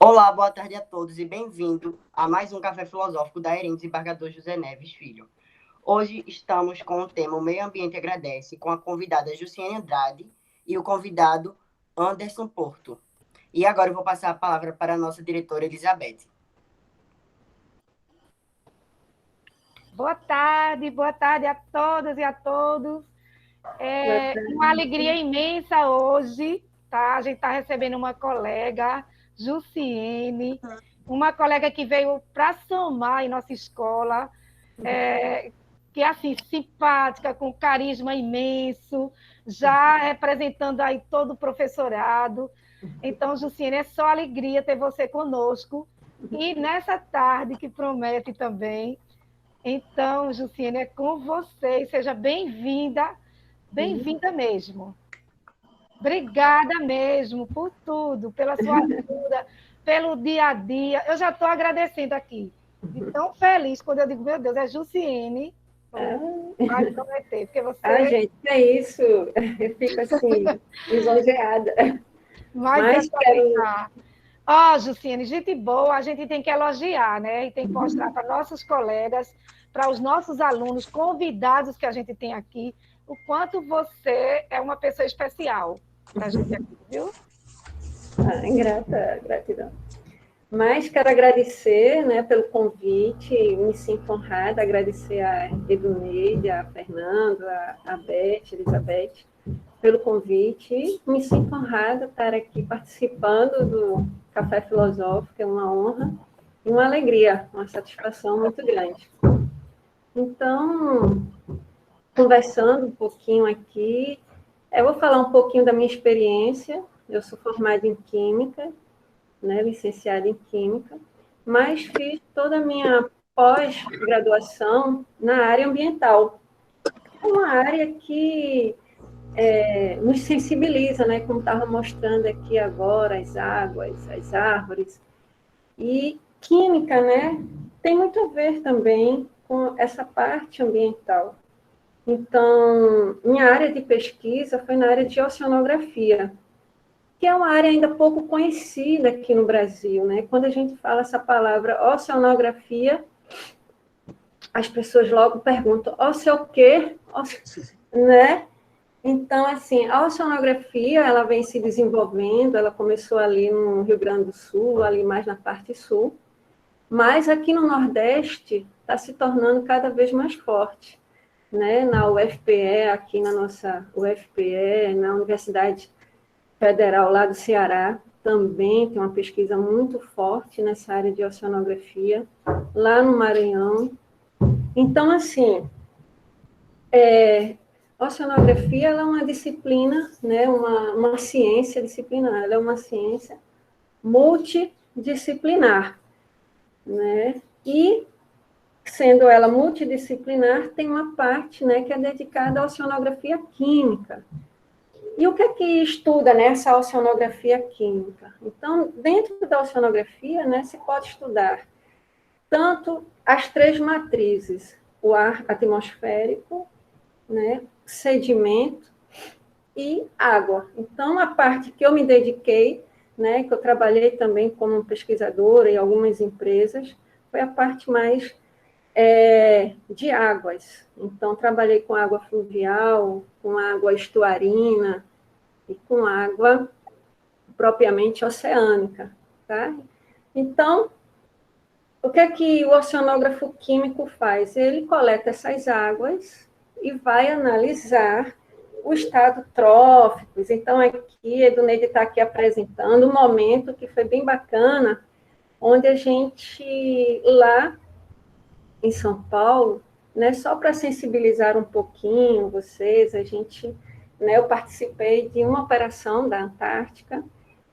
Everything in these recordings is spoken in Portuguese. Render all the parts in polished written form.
Olá, boa tarde a todos e bem-vindo a mais um Café Filosófico da Herém Desembargador José Neves Filho. Hoje estamos com o tema O Meio Ambiente Agradece, com a convidada Jussiene Andrade e o convidado Anderson Porto. E agora eu vou passar a palavra para a nossa diretora Elizabeth. Boa tarde a todas e a todos. É uma alegria imensa hoje, tá? A gente está recebendo uma colega, Jussiene, uma colega que veio para somar em nossa escola, que é assim, simpática, com carisma imenso, já representando aí todo o professorado. Então, Jussiene, é só alegria ter você conosco. E nessa tarde que promete também. Então, Jussiene, é com você. Seja bem-vinda mesmo. Obrigada mesmo por tudo, pela sua ajuda, pelo dia a dia. Eu já estou agradecendo aqui. E tão feliz quando eu digo, meu Deus, é Jussiene. Vai prometer, porque você... gente, é isso. Eu fico assim, lisonjeada. Mas quero... Ó, Jussiene, gente boa, a gente tem que elogiar, né? E tem que mostrar para nossos colegas, para os nossos alunos, convidados que a gente tem aqui, o quanto você é uma pessoa especial para a gente aqui, viu? Gratidão. Mas quero agradecer, né, pelo convite, me sinto honrada, agradecer a Eduneide, a Fernanda, a Beth, a Elizabeth, pelo convite. Me sinto honrada estar aqui participando do Café Filosófico, é uma honra e uma alegria, uma satisfação muito grande. Então, conversando um pouquinho aqui, eu vou falar um pouquinho da minha experiência. Eu sou formada em Química, né, licenciada em Química, mas fiz toda a minha pós-graduação na área ambiental. É uma área que nos sensibiliza, né, como estava mostrando aqui agora, as águas, as árvores. E Química, né, tem muito a ver também com essa parte ambiental. Então, minha área de pesquisa foi na área de oceanografia, que é uma área ainda pouco conhecida aqui no Brasil, né? Quando a gente fala essa palavra oceanografia, as pessoas logo perguntam, o quê? Né? Então, assim, a oceanografia, ela vem se desenvolvendo, ela começou ali no Rio Grande do Sul, ali mais na parte sul, mas aqui no Nordeste está se tornando cada vez mais forte, né? Na UFPE, aqui na nossa UFPE, na Universidade Federal lá do Ceará, também tem uma pesquisa muito forte nessa área de oceanografia, lá no Maranhão. Então, assim, oceanografia ela é uma disciplina, né, uma ciência disciplinar, ela é uma ciência multidisciplinar, né? E, sendo ela multidisciplinar, tem uma parte, né, que é dedicada à oceanografia química. E o que é que estuda nessa oceanografia química? Então, dentro da oceanografia, né, se pode estudar tanto as três matrizes, o ar atmosférico, né, sedimento e água. Então, a parte que eu me dediquei, né, que eu trabalhei também como pesquisadora em algumas empresas, foi a parte mais de águas. Então, trabalhei com água fluvial, com água estuarina e com água propriamente oceânica, tá? Então, o que é que o oceanógrafo químico faz? Ele coleta essas águas e vai analisar o estado tróficos. Então, aqui, a Eduneide está aqui apresentando um momento que foi bem bacana, onde a gente, lá em São Paulo, né, só para sensibilizar um pouquinho vocês, eu participei de uma operação da Antártica,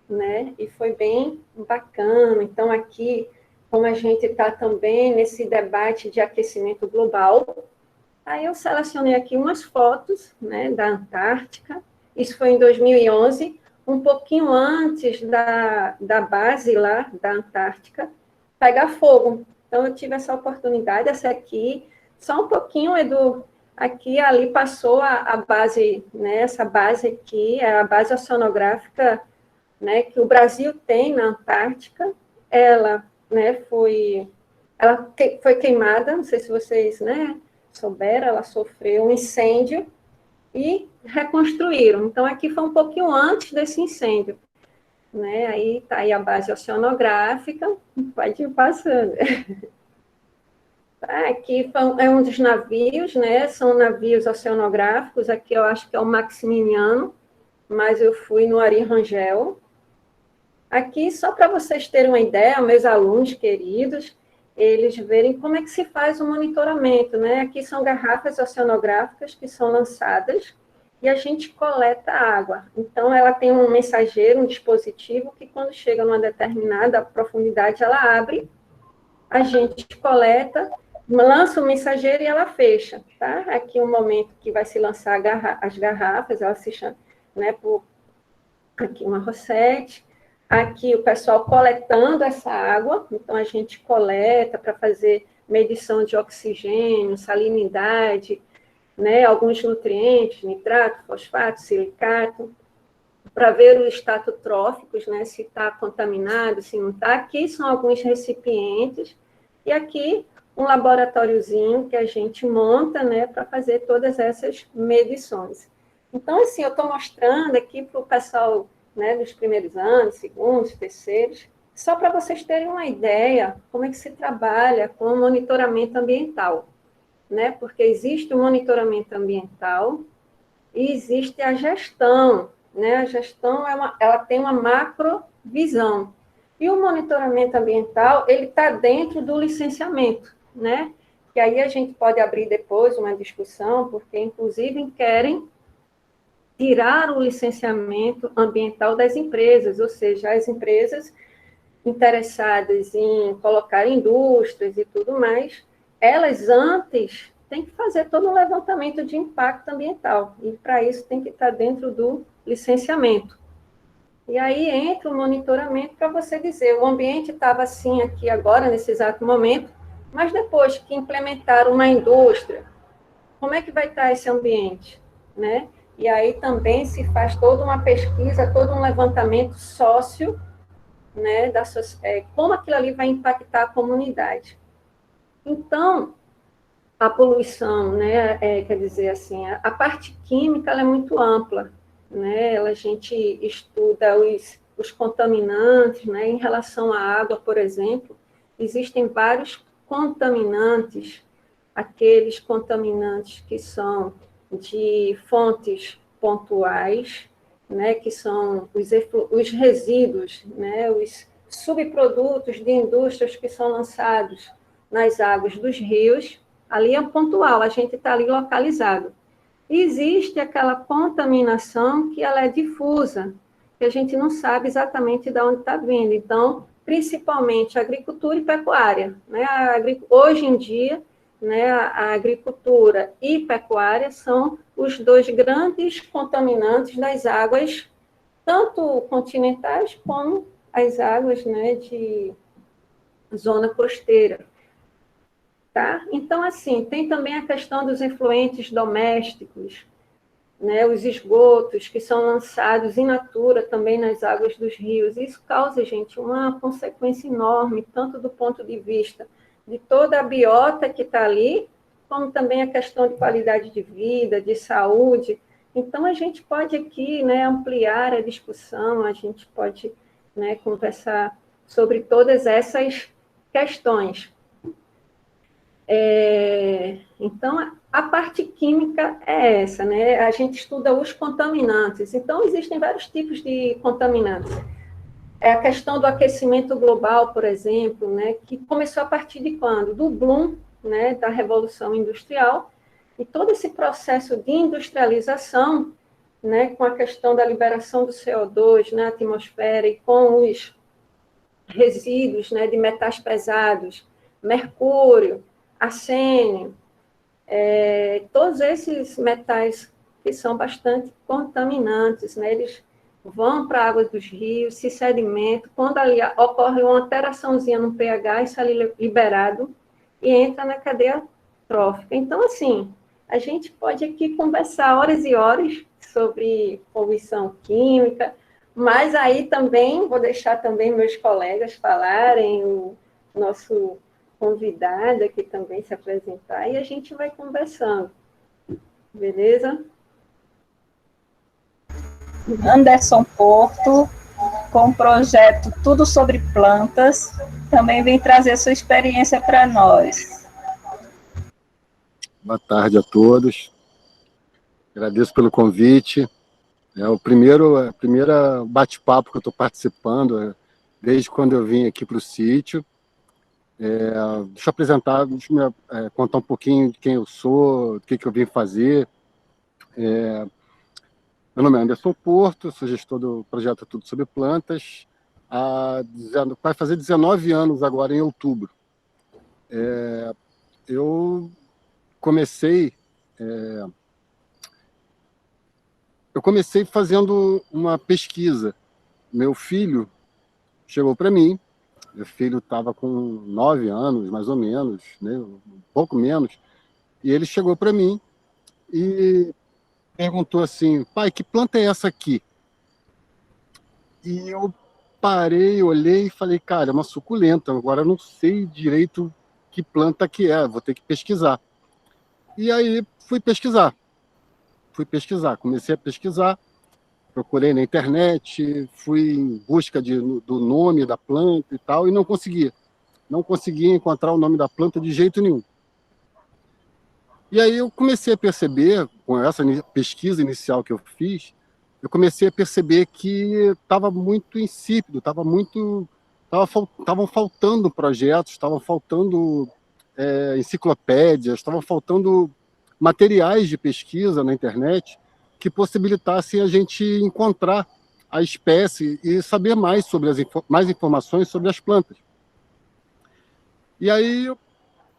né, e foi bem bacana. Então, aqui, como a gente está também nesse debate de aquecimento global, aí eu selecionei aqui umas fotos, né, da Antártica. Isso foi em 2011, um pouquinho antes da base lá da Antártica pegar fogo. Então, eu tive essa oportunidade, essa aqui, só um pouquinho, Edu, aqui, ali passou a base, né, essa base aqui, é a base oceanográfica, né, que o Brasil tem na Antártica, ela, né, foi queimada, não sei se vocês, né, souberam, ela sofreu um incêndio e reconstruíram. Então, aqui foi um pouquinho antes desse incêndio, né? Aí está aí a base oceanográfica, pode ir passando. Aqui é um dos navios, né? São navios oceanográficos. Aqui eu acho que é o Maximiliano, mas eu fui no Ari Rangel. Aqui, só para vocês terem uma ideia, meus alunos queridos, eles verem como é que se faz o monitoramento, né? Aqui são garrafas oceanográficas que são lançadas e a gente coleta a água. Então, ela tem um mensageiro, um dispositivo que, quando chega numa determinada profundidade, ela abre, a gente coleta, lança o mensageiro e ela fecha, tá? Aqui um momento que vai se lançar as garrafas, elas se chamam, né, aqui uma rosete, aqui o pessoal coletando essa água, então a gente coleta para fazer medição de oxigênio, salinidade, né, alguns nutrientes, nitrato, fosfato, silicato, para ver os estatotróficos, né, se está contaminado, se não está. Aqui são alguns recipientes, e aqui um laboratóriozinho que a gente monta, né, para fazer todas essas medições. Então, assim, eu estou mostrando aqui para o pessoal, né, dos primeiros anos, segundos, terceiros, só para vocês terem uma ideia como é que se trabalha com o monitoramento ambiental, né? Porque existe o monitoramento ambiental e existe a gestão, né? A gestão ela tem uma macrovisão. E o monitoramento ambiental, ele está dentro do licenciamento, né? Que aí a gente pode abrir depois uma discussão, porque, inclusive, querem tirar o licenciamento ambiental das empresas, ou seja, as empresas interessadas em colocar indústrias e tudo mais, elas antes têm que fazer todo um levantamento de impacto ambiental, e para isso tem que estar dentro do licenciamento. E aí entra o monitoramento para você dizer, o ambiente estava assim aqui agora, nesse exato momento, mas depois que implementaram uma indústria, como é que vai estar esse ambiente, né? E aí também se faz toda uma pesquisa, todo um levantamento sócio, né, como aquilo ali vai impactar a comunidade. Então, a poluição, né, quer dizer assim, a parte química ela é muito ampla, né? A gente estuda os contaminantes, né? Em relação à água, por exemplo, existem vários contaminantes, aqueles contaminantes que são de fontes pontuais, né, que são os resíduos, né, os subprodutos de indústrias que são lançados nas águas dos rios, ali é pontual, a gente está ali localizado. E existe aquela contaminação que ela é difusa, que a gente não sabe exatamente de onde está vindo. Então, principalmente agricultura e pecuária, né? Hoje em dia, né, a agricultura e pecuária são os dois grandes contaminantes das águas, tanto continentais como as águas, né, de zona costeira. Tá? Então, assim, tem também a questão dos efluentes domésticos, né, os esgotos que são lançados in natura também nas águas dos rios. Isso causa, gente, uma consequência enorme, tanto do ponto de vista de toda a biota que está ali, como também a questão de qualidade de vida, de saúde. Então, a gente pode aqui, né, ampliar a discussão, a gente pode, né, conversar sobre todas essas questões. Então, a parte química é essa, né? A gente estuda os contaminantes. Então, existem vários tipos de contaminantes. É a questão do aquecimento global, por exemplo, né, que começou a partir de quando? Do boom, né, da Revolução Industrial, e todo esse processo de industrialização, né, com a questão da liberação do CO2 na atmosfera e com os resíduos, né, de metais pesados, mercúrio, arsênio, todos esses metais que são bastante contaminantes, né, eles vão para a água dos rios, se sedimentam, quando ali ocorre uma alteraçãozinha no pH, isso ali é liberado e entra na cadeia trófica. Então, assim, a gente pode aqui conversar horas e horas sobre poluição química, Mas aí também, vou deixar também meus colegas falarem, o nosso convidado aqui também se apresentar, e a gente vai conversando. Beleza? Anderson Porto, com o projeto Tudo sobre Plantas, também vem trazer sua experiência para nós. Boa tarde a todos. Agradeço pelo convite. É o primeiro bate-papo que eu estou participando desde quando eu vim aqui para o sítio. Deixa eu apresentar, contar um pouquinho de quem eu sou, o que eu vim fazer. Meu nome é Anderson Porto, sou gestor do projeto Tudo sobre Plantas. Vai fazer 19 anos agora, em outubro. Eu comecei fazendo uma pesquisa. Meu filho chegou para mim, meu filho estava com 9 anos, mais ou menos, né, um pouco menos, e ele chegou para mim e perguntou assim: pai, que planta é essa aqui? E eu parei, olhei e falei: cara, é uma suculenta, agora eu não sei direito que planta que é, vou ter que pesquisar. E aí fui pesquisar, comecei a pesquisar, procurei na internet, fui em busca do nome da planta e tal, e não conseguia encontrar o nome da planta de jeito nenhum. E aí eu comecei a perceber, com essa pesquisa inicial que eu fiz, eu comecei a perceber que estava muito insípido, estavam faltando projetos, estavam faltando enciclopédias, estavam faltando materiais de pesquisa na internet que possibilitassem a gente encontrar a espécie e saber mais sobre mais informações sobre as plantas. E aí eu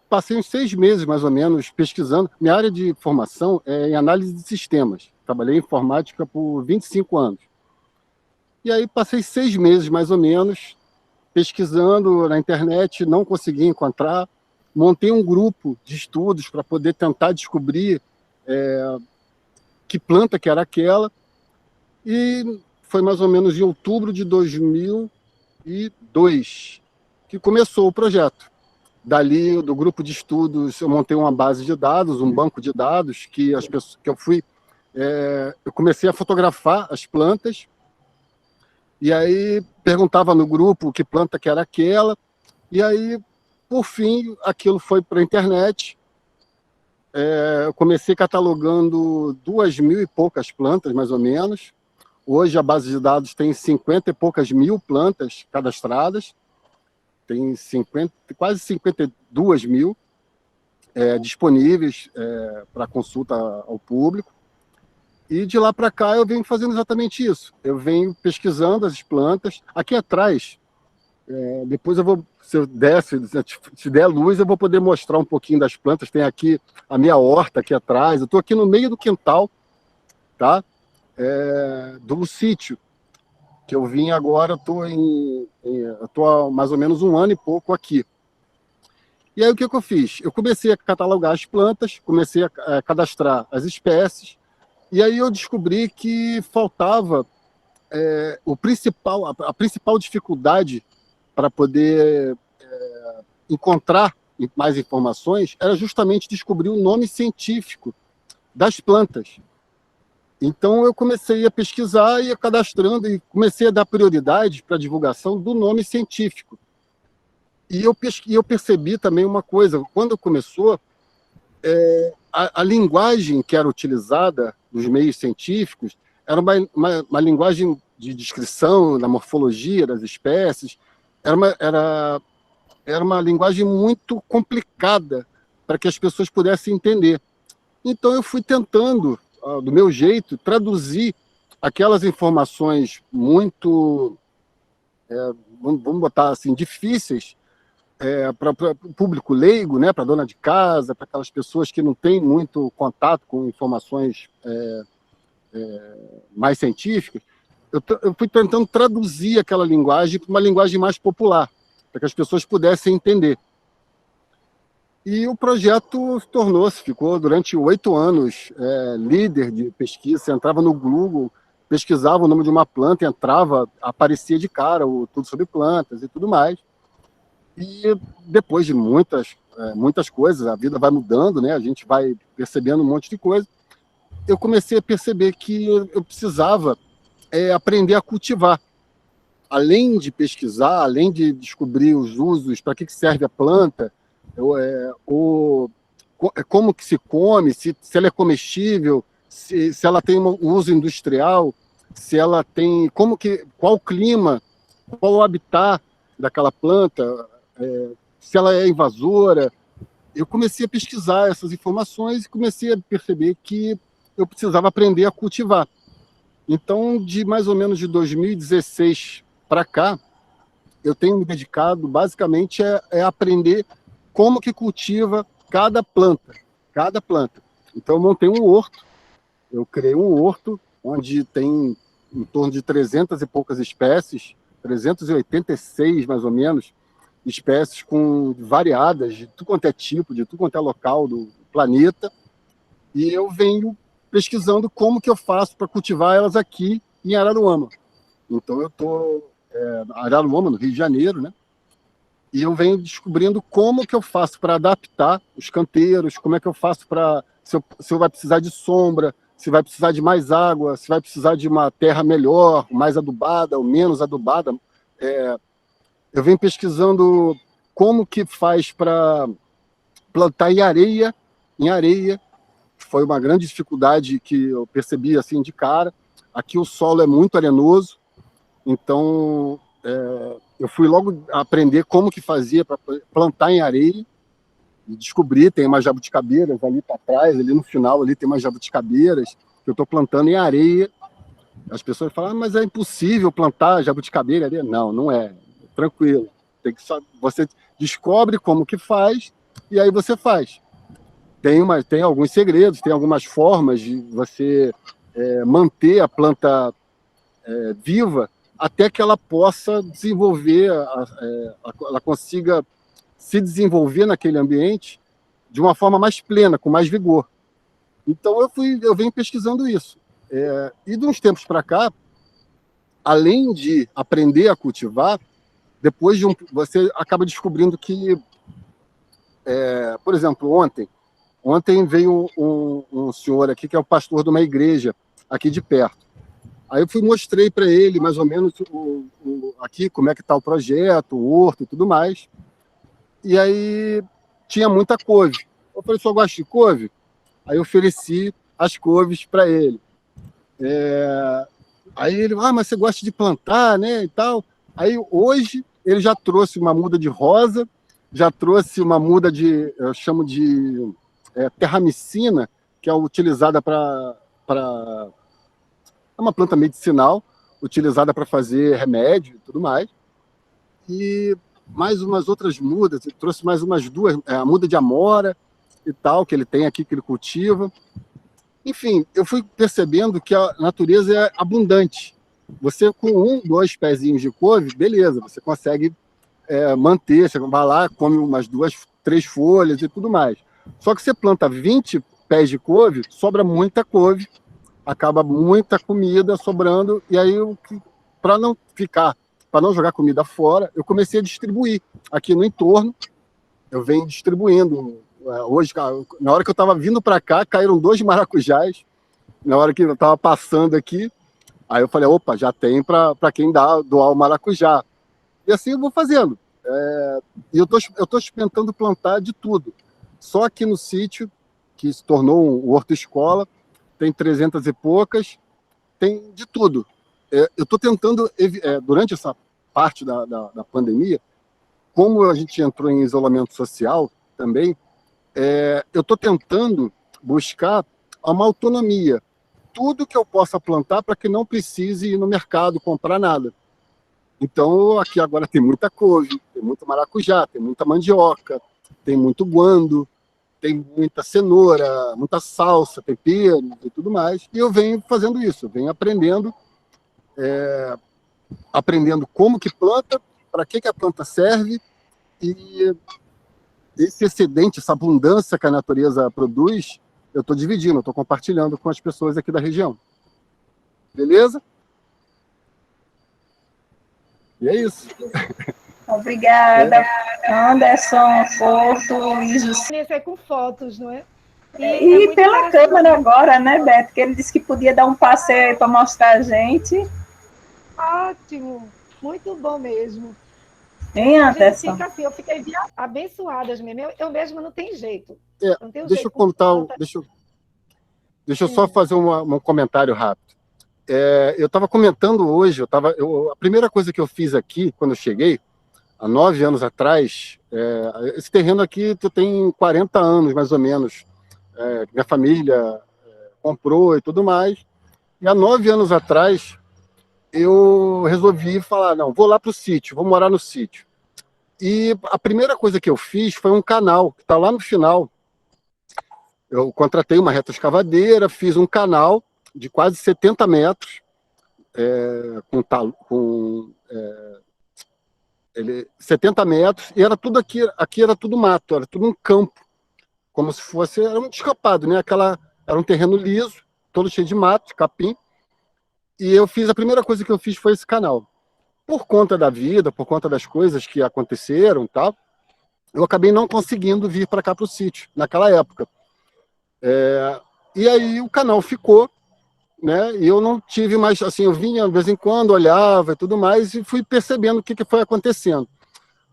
passei uns 6 meses, mais ou menos, pesquisando. Minha área de formação é em análise de sistemas. Trabalhei em informática por 25 anos. E aí passei 6 meses, mais ou menos, pesquisando na internet, não consegui encontrar. Montei um grupo de estudos para poder tentar descobrir que planta que era aquela. E foi mais ou menos em outubro de 2002 que começou o projeto. Dali, do grupo de estudos, eu montei uma base de dados, um banco de dados, que as pessoas que eu comecei a fotografar as plantas, e aí perguntava no grupo que planta que era aquela, e aí, por fim, aquilo foi para a internet. Eu comecei catalogando 2.000 e poucas plantas, mais ou menos. Hoje a base de dados tem 50 e poucas mil plantas cadastradas, tem quase 52 mil disponíveis para consulta ao público. E de lá para cá eu venho fazendo exatamente isso. Eu venho pesquisando as plantas. Aqui atrás, depois eu vou, se der luz, eu vou poder mostrar um pouquinho das plantas. Tem aqui a minha horta aqui atrás. Eu estou aqui no meio do quintal, tá? Do sítio que eu vim agora. Eu estou há mais ou menos 1 ano e pouco aqui. E aí o que eu fiz? Eu comecei a catalogar as plantas, comecei a cadastrar as espécies, e aí eu descobri que faltava a principal dificuldade para poder encontrar mais informações era justamente descobrir o nome científico das plantas. Então eu comecei a pesquisar e cadastrando, e comecei a dar prioridade para a divulgação do nome científico. E eu percebi também uma coisa: quando começou, a linguagem que era utilizada nos meios científicos era uma linguagem de descrição da morfologia das espécies, era uma linguagem muito complicada para que as pessoas pudessem entender. Então eu fui tentando, do meu jeito, traduzir aquelas informações muito, vamos botar assim, difíceis, para o público leigo, né, para a dona de casa, para aquelas pessoas que não têm muito contato com informações mais científicas. Eu fui tentando traduzir aquela linguagem para uma linguagem mais popular, para que as pessoas pudessem entender. E o projeto ficou durante 8 anos líder de pesquisa. Você entrava no Google, pesquisava o nome de uma planta, entrava, aparecia de cara tudo sobre plantas e tudo mais. E depois de muitas coisas, a vida vai mudando, né? A gente vai percebendo um monte de coisa. Eu comecei a perceber que eu precisava aprender a cultivar. Além de pesquisar, além de descobrir os usos, para que serve a planta, como que se come, se ela é comestível, se ela tem um uso industrial, se ela tem qual o clima, qual o habitat daquela planta, se ela é invasora. Eu comecei a pesquisar essas informações e comecei a perceber que eu precisava aprender a cultivar. Então, de mais ou menos de 2016 para cá, eu tenho me dedicado basicamente a aprender como que cultiva cada planta. Então, eu montei um horto, eu criei um horto onde tem em torno de 300 e poucas espécies, 386 mais ou menos, espécies variadas, de tudo quanto é tipo, de tudo quanto é local do planeta, e eu venho pesquisando como que eu faço para cultivar elas aqui em Araruama. Então eu estou em Araruama, no Rio de Janeiro, né? E eu venho descobrindo como que eu faço para adaptar os canteiros, como é que eu faço se eu vai precisar de sombra, se vai precisar de mais água, se vai precisar de uma terra melhor, mais adubada ou menos adubada. Eu venho pesquisando como que faz para plantar em areia. Foi uma grande dificuldade que eu percebi assim de cara. Aqui o solo é muito arenoso, então eu fui logo aprender como que fazia para plantar em areia. E descobri, tem umas jabuticabeiras ali para trás, ali no final ali tem umas jabuticabeiras que eu estou plantando em areia. As pessoas falam, mas é impossível plantar jabuticabeira ali. Não, não é. Tranquilo. Você descobre como que faz e aí você faz. Tem alguns segredos, tem algumas formas de você manter a planta viva até que ela possa desenvolver, ela consiga se desenvolver naquele ambiente de uma forma mais plena, com mais vigor. Então eu venho pesquisando isso. E de uns tempos para cá, além de aprender a cultivar, depois você acaba descobrindo que, por exemplo, ontem veio um senhor aqui que é o pastor de uma igreja aqui de perto. Aí eu mostrei para ele mais ou menos aqui como é que está o projeto, o horto e tudo mais. E aí tinha muita couve. Eu falei, só gosta de couve? Aí eu ofereci as couves para ele. Aí ele, mas você gosta de plantar, né, e tal. Aí hoje ele já trouxe uma muda de rosa, já trouxe uma muda eu chamo de terramicina, que é utilizada é uma planta medicinal, utilizada para fazer remédio e tudo mais. E mais umas outras mudas, ele trouxe mais umas duas, a muda de amora e tal, que ele tem aqui, que ele cultiva. Enfim, eu fui percebendo que a natureza é abundante. Você, com 2 pezinhos de couve, beleza, você consegue manter, você vai lá, come umas 2, 3 folhas e tudo mais. Só que você planta 20 pés de couve, sobra muita couve, acaba muita comida sobrando, e aí, para não jogar comida fora, eu comecei a distribuir aqui no entorno. Eu venho distribuindo. Hoje, na hora que eu estava vindo para cá, caíram 2 maracujás, na hora que eu estava passando aqui. Aí eu falei, opa, já tem para quem doar o maracujá. E assim eu vou fazendo. E eu tô experimentando plantar de tudo. Só aqui no sítio, que se tornou um horto-escola, tem 300 e poucas, tem de tudo. Eu estou tentando, durante essa parte da pandemia, como a gente entrou em isolamento social também, eu estou tentando buscar uma autonomia. Tudo que eu possa plantar para que não precise ir no mercado comprar nada. Então, aqui agora tem muita couve, tem muito maracujá, tem muita mandioca, tem muito guando, tem muita cenoura, muita salsa, tempero e tudo mais. E eu venho fazendo isso, eu venho aprendendo como que planta, para que a planta serve, e esse excedente, essa abundância que a natureza produz, eu estou dividindo, eu estou compartilhando com as pessoas aqui da região. Beleza? E é isso. Obrigada, Anderson, Porto e Jussi. Conhecer com fotos, não é? E muito pela interessante. câmera agora, né, Beto? Que ele disse que podia dar um passeio para mostrar a gente. Ótimo, muito bom mesmo. Hein, A gente Anderson? fica assim, eu fiquei abençoadas mesmo. Eu mesma não tenho jeito. Não tenho Deixa jeito eu contar, com planta. deixa eu só fazer um comentário rápido. Eu estava comentando hoje, a primeira coisa que eu fiz aqui, quando eu cheguei, há 9 anos atrás, esse terreno aqui tem 40 anos, mais ou menos. Minha família comprou e tudo mais. E há 9 anos atrás, eu resolvi falar, não, vou lá para o sítio, vou morar no sítio. E a primeira coisa que eu fiz foi um canal, que está lá no final. Eu contratei uma retroescavadeira, fiz um canal de quase 70 metros, com 70 metros, e era tudo aqui era tudo mato, era tudo um campo, como se fosse, era um descampado, né? Era um terreno liso, todo cheio de mato, de capim, e a primeira coisa que eu fiz foi esse canal. Por conta da vida, por conta das coisas que aconteceram, tal, eu acabei não conseguindo vir para cá para o sítio, naquela época. E aí o canal ficou, né? E eu não tive mais, assim, eu vinha de vez em quando, olhava e tudo mais, e fui percebendo o que foi acontecendo.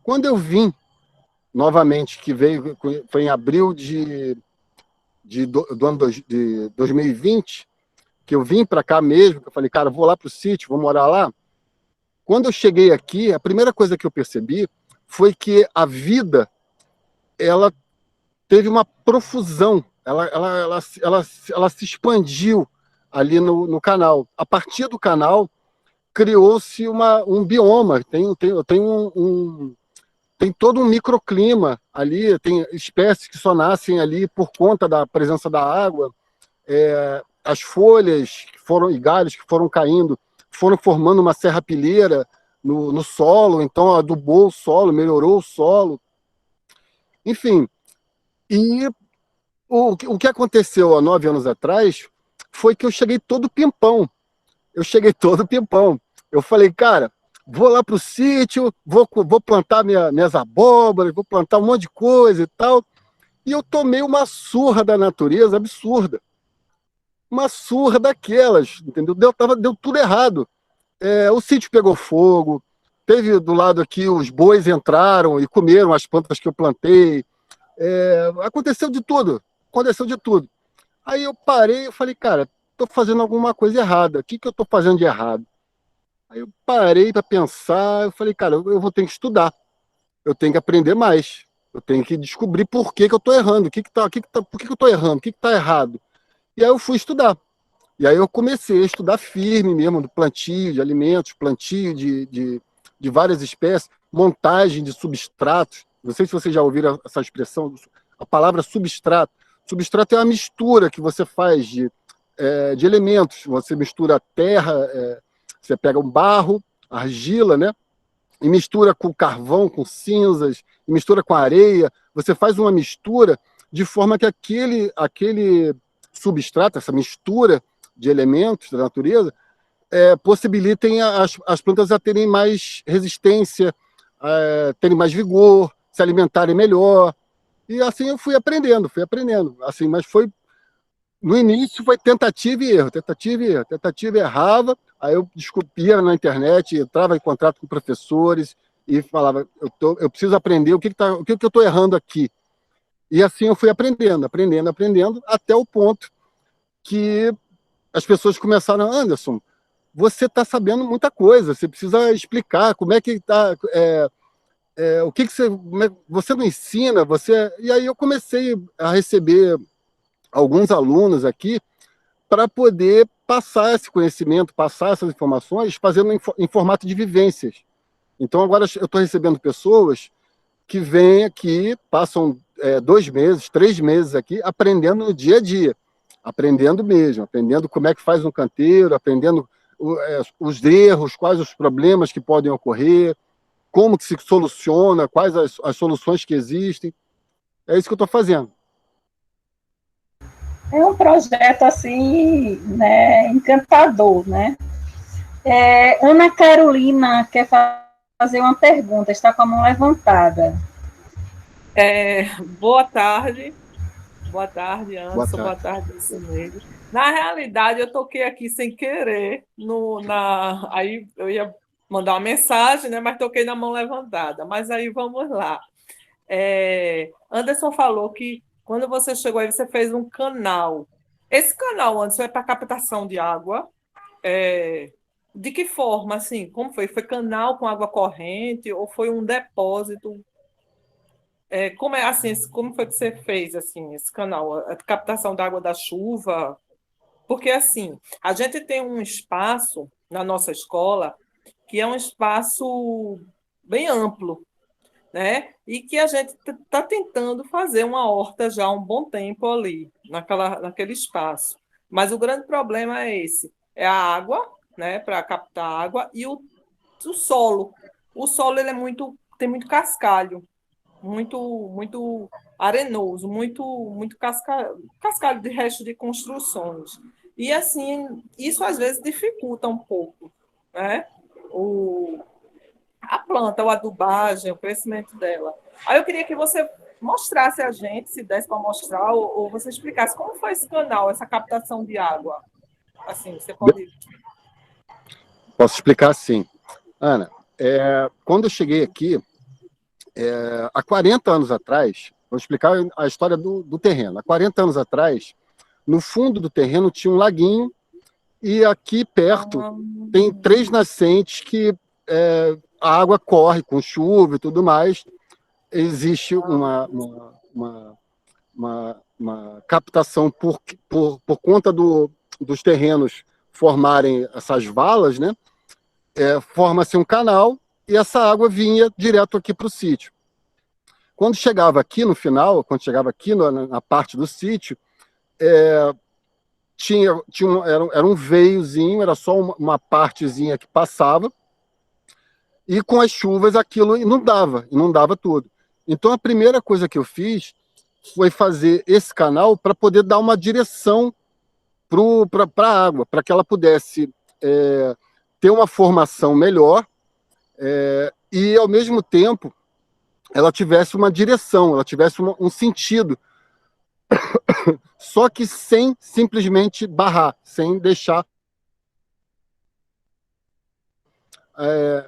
Quando eu vim, novamente, foi em abril do ano de 2020, que eu vim para cá mesmo, que eu falei, cara, vou lá para o sítio, vou morar lá. Quando eu cheguei aqui, a primeira coisa que eu percebi foi que a vida, ela teve uma profusão, ela se expandiu ali no canal. A partir do canal, criou-se um bioma, tem todo um microclima ali, tem espécies que só nascem ali por conta da presença da água, as folhas e galhos que foram caindo, foram formando uma serrapilheira no solo, então adubou o solo, melhorou o solo. Enfim, e o que aconteceu há 9 anos atrás foi que eu cheguei todo pimpão. Eu falei, cara, vou lá para o sítio, vou plantar minhas abóboras, vou plantar um monte de coisa e tal. E eu tomei uma surra da natureza absurda. Uma surra daquelas, entendeu? Deu tudo errado. O sítio pegou fogo, teve do lado aqui, os bois entraram e comeram as plantas que eu plantei. Aconteceu de tudo. Aí eu parei e falei, cara, estou fazendo alguma coisa errada. O que eu estou fazendo de errado? Aí eu parei para pensar, eu falei, cara, eu vou ter que estudar. Eu tenho que aprender mais. Eu tenho que descobrir por que eu estou errando. Por que eu estou errando? O que está errado? E aí eu fui estudar. E aí eu comecei a estudar firme mesmo, do plantio de alimentos, plantio de várias espécies, montagem de substratos. Não sei se vocês já ouviram essa expressão, a palavra substrato. Substrato é uma mistura que você faz de elementos. Você mistura terra, você pega um barro, argila, né? E mistura com carvão, com cinzas, e mistura com areia. Você faz uma mistura de forma que aquele substrato, essa mistura de elementos da natureza, possibilitem as plantas a terem mais resistência, terem mais vigor, se alimentarem melhor. E assim eu fui aprendendo. Assim, mas no início foi tentativa e errava. Aí eu descobria na internet, entrava em contato com professores e falava, eu preciso aprender o que eu estou errando aqui. E assim eu fui aprendendo, até o ponto que as pessoas começaram, Anderson, você está sabendo muita coisa, você precisa explicar como é que está, o que você não ensina, E aí eu comecei a receber alguns alunos aqui para poder passar esse conhecimento, passar essas informações, fazendo em formato de vivências. Então agora eu estou recebendo pessoas que vêm aqui, passam 2 meses, 3 meses aqui, aprendendo no dia a dia, aprendendo como é que faz um canteiro, aprendendo os erros, quais os problemas que podem ocorrer, como que se soluciona, quais as soluções que existem. É isso que eu estou fazendo. É um projeto, assim, né, encantador, né? Ana Carolina quer fazer uma pergunta, está com a mão levantada. Boa tarde, Boa Anderson, boa tarde. tarde, Sineide. Na realidade, eu toquei aqui sem querer, aí eu ia mandar uma mensagem, né, mas toquei na mão levantada. Mas aí vamos lá. Anderson falou que quando você chegou aí, você fez um canal. Esse canal, Anderson, é para captação de água? De que forma, assim? Como foi? Foi canal com água corrente ou foi um depósito? Como é assim? Como foi que você fez assim esse canal? A captação da água da chuva? Porque assim, a gente tem um espaço na nossa escola que é um espaço bem amplo, né? E que a gente está tentando fazer uma horta já há um bom tempo ali, naquele espaço. Mas o grande problema é esse: é a água, né? Para captar água, e o solo. O solo ele tem muito cascalho, muito arenoso, muito cascalho de resto de construções. E assim, isso às vezes dificulta um pouco, né? A planta, a adubagem, o crescimento dela. Aí eu queria que você mostrasse a gente, se desse para mostrar, ou você explicasse como foi esse canal, essa captação de água. Assim, você pode. Posso explicar sim. Ana, quando eu cheguei aqui, há 40 anos atrás, vou explicar a história do terreno. Há 40 anos atrás, no fundo do terreno tinha um laguinho e aqui perto tem 3 nascentes que a água corre com chuva e tudo mais. Existe uma captação por conta dos terrenos formarem essas valas, né? Forma-se um canal e essa água vinha direto aqui para o sítio. Quando chegava aqui no final, quando chegava aqui na parte do sítio, era um veiozinho, era só uma partezinha que passava, e com as chuvas aquilo inundava tudo. Então a primeira coisa que eu fiz foi fazer esse canal para poder dar uma direção para a água, para que ela pudesse ter uma formação melhor e, ao mesmo tempo, ela tivesse uma direção, ela tivesse um sentido, só que sem simplesmente barrar, sem deixar,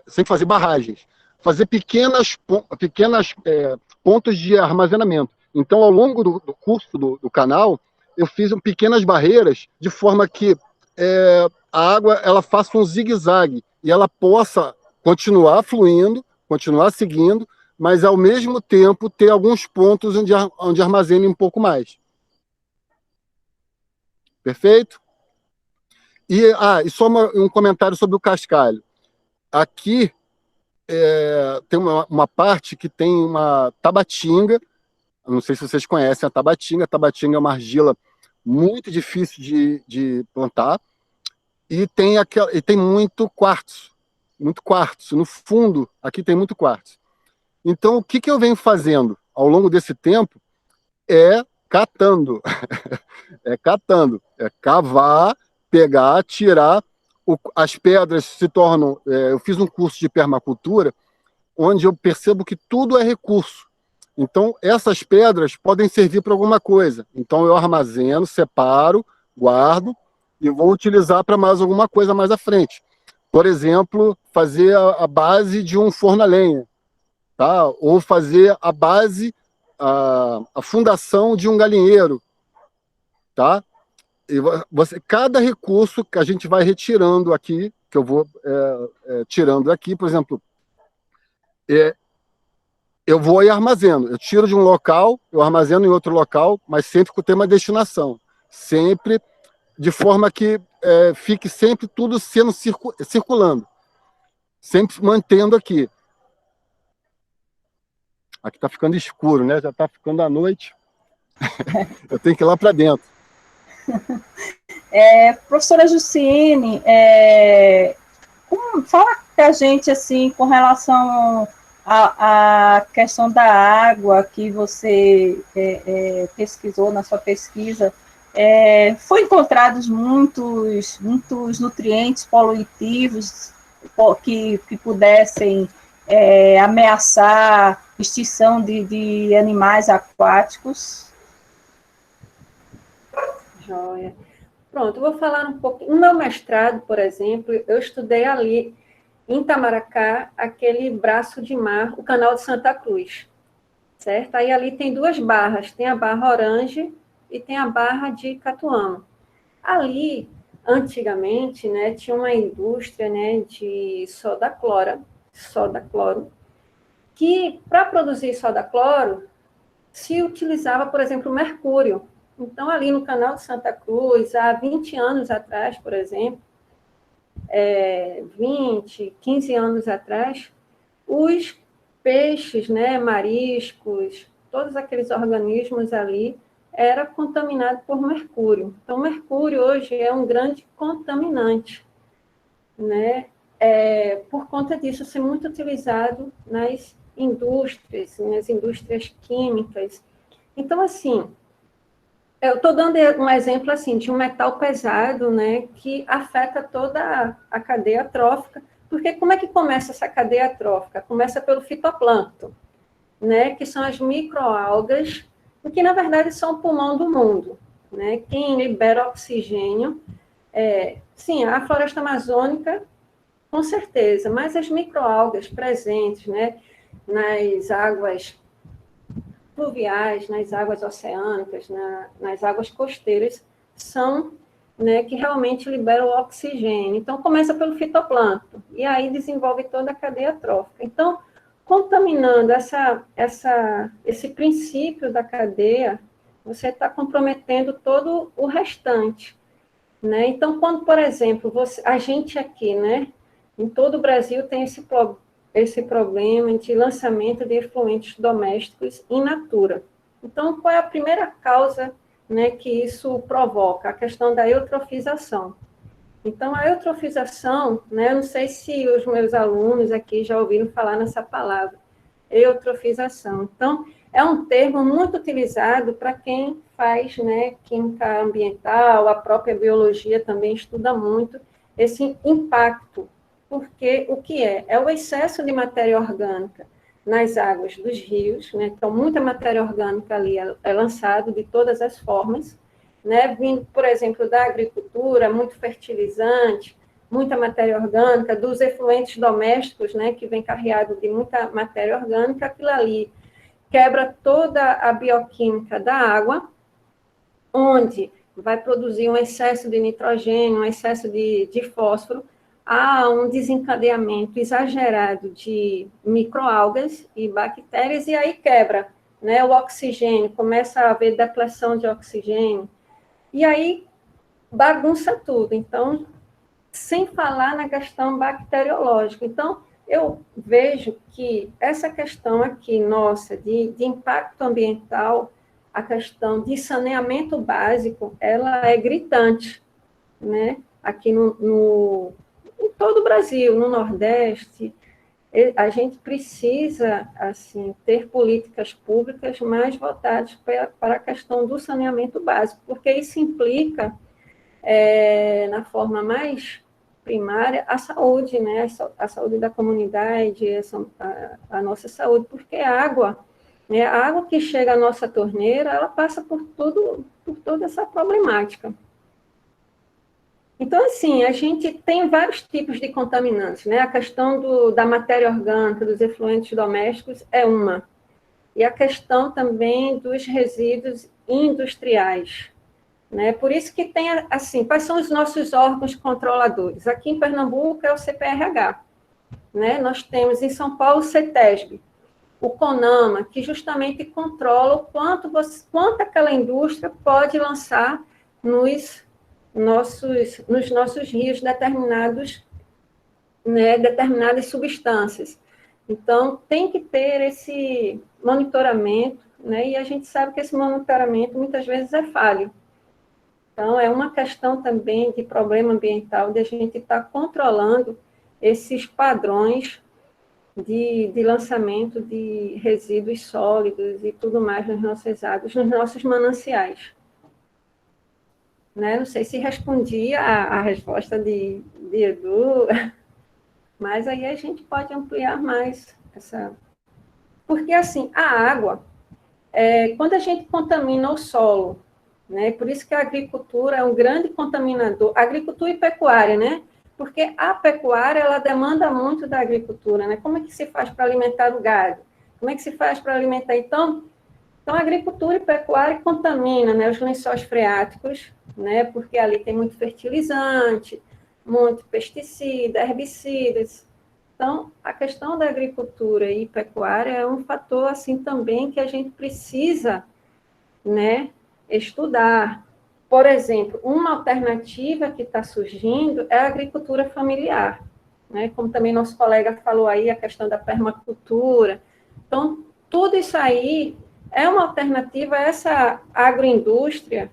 sem fazer barragens, fazer pequenas pontos de armazenamento. Então, ao longo do curso do canal, eu fiz pequenas barreiras de forma que a água ela faça um zigue-zague e ela possa continuar fluindo, continuar seguindo, mas ao mesmo tempo ter alguns pontos onde armazene um pouco mais. Perfeito? E só um comentário sobre o cascalho. Aqui tem uma parte que tem uma tabatinga. Não sei se vocês conhecem a tabatinga. A tabatinga é uma argila muito difícil de plantar e tem muito quartzo. Muito quartzo. No fundo, aqui tem muito quartzo. Então, o que eu venho fazendo ao longo desse tempo catando. É cavar, pegar, tirar. As pedras se tornam... eu fiz um curso de permacultura, onde eu percebo que tudo é recurso. Então, essas pedras podem servir para alguma coisa. Então, eu armazeno, separo, guardo e vou utilizar para mais alguma coisa mais à frente. Por exemplo, fazer a base de um forno a lenha, tá? Ou fazer a base, a fundação de um galinheiro, tá? E cada recurso que a gente vai retirando aqui, que eu vou tirando aqui, por exemplo, eu vou e armazeno. Eu tiro de um local, eu armazeno em outro local, mas sempre com uma destinação. Sempre de forma que fique sempre tudo sendo circulando. Sempre mantendo aqui. Aqui está ficando escuro, né? Já está ficando à noite. Eu tenho que ir lá para dentro. Professora Jussiene, fala com a gente assim, com relação à questão da água que você pesquisou na sua pesquisa, Foi encontrados muitos nutrientes poluitivos que pudessem ameaçar extinção de animais aquáticos. Joia. Pronto, eu vou falar um pouco. No meu mestrado, por exemplo, eu estudei ali, em Itamaracá, aquele braço de mar, o Canal de Santa Cruz, certo? Aí ali tem duas barras, tem a Barra Orange e tem a Barra de Catuama. Ali, antigamente, né, tinha uma indústria, né, de soda-cloro, que, para produzir soda-cloro, se utilizava, por exemplo, mercúrio. Então, ali no Canal de Santa Cruz, há 20 anos atrás, por exemplo, 20, 15 anos atrás, os peixes, né, mariscos, todos aqueles organismos ali, era contaminado por mercúrio. Então, mercúrio hoje é um grande contaminante, né? Por conta disso, ser muito utilizado nas indústrias químicas. Então, assim, eu estou dando um exemplo assim de um metal pesado, né, que afeta toda a cadeia trófica, porque como é que começa essa cadeia trófica? Começa pelo fitoplâncton, né, que são as microalgas, que na verdade são o pulmão do mundo, né? Quem libera oxigênio, sim, a floresta amazônica, com certeza, mas as microalgas presentes, né, nas águas fluviais, nas águas oceânicas, nas águas costeiras, são, né, que realmente liberam o oxigênio. Então, começa pelo fitoplâncton, e aí desenvolve toda a cadeia trófica. Então, contaminando esse princípio da cadeia, você está comprometendo todo o restante, né? Então, quando, por exemplo, a gente aqui, né, em todo o Brasil tem esse problema de lançamento de efluentes domésticos in natura. Então, qual é a primeira causa, né, que isso provoca? A questão da eutrofização. Então, a eutrofização, né, eu não sei se os meus alunos aqui já ouviram falar nessa palavra, eutrofização. Então, é um termo muito utilizado para quem faz, né, química ambiental, a própria biologia também estuda muito esse impacto, porque o que é? É o excesso de matéria orgânica nas águas dos rios, né? Então, muita matéria orgânica ali é lançada de todas as formas, né? Vindo, por exemplo, da agricultura, muito fertilizante, muita matéria orgânica, dos efluentes domésticos, né? Que vem carregado de muita matéria orgânica, aquilo ali quebra toda a bioquímica da água, onde vai produzir um excesso de nitrogênio, um excesso de fósforo, há um desencadeamento exagerado de microalgas e bactérias, e aí quebra, né, o oxigênio, começa a haver depleção de oxigênio, e aí bagunça tudo. Então, sem falar na questão bacteriológica. Então, eu vejo que essa questão aqui, nossa, de impacto ambiental, a questão de saneamento básico, ela é gritante, né? Aqui em todo o Brasil, no Nordeste, a gente precisa, assim, ter políticas públicas mais voltadas para a questão do saneamento básico, porque isso implica, na forma mais primária, a saúde, né? A saúde da comunidade, a nossa saúde, porque a água, né? A água que chega à nossa torneira, ela passa por toda essa problemática. Então, assim, a gente tem vários tipos de contaminantes, né? A questão da matéria orgânica, dos efluentes domésticos é uma. E a questão também dos resíduos industriais, né? Por isso que tem, assim, quais são os nossos órgãos controladores? Aqui em Pernambuco é o CPRH, né? Nós temos em São Paulo o CETESB, o CONAMA, que justamente controla o quanto aquela indústria pode lançar nos nossos rios determinadas substâncias. Então, tem que ter esse monitoramento, né? E a gente sabe que esse monitoramento muitas vezes é falho. Então, é uma questão também de problema ambiental, de a gente estar controlando esses padrões de lançamento de resíduos sólidos e tudo mais nas nossas águas, nos nossos mananciais. né? Não sei se respondi a resposta de Edu, mas aí a gente pode ampliar mais essa... Porque, assim, a água, quando a gente contamina o solo, né? Por isso que a agricultura é um grande contaminador, agricultura e pecuária, né? Porque a pecuária, ela demanda muito da agricultura, né? Como é que se faz para alimentar o gado? Como é que se faz para alimentar? Então, a agricultura e pecuária contamina, né, os lençóis freáticos, né, porque ali tem muito fertilizante, muito pesticida, herbicidas. Então, a questão da agricultura e pecuária é um fator assim também que a gente precisa, né, estudar. Por exemplo, uma alternativa que está surgindo é a agricultura familiar, né, como também nosso colega falou aí, a questão da permacultura. Então, tudo isso aí é uma alternativa a essa agroindústria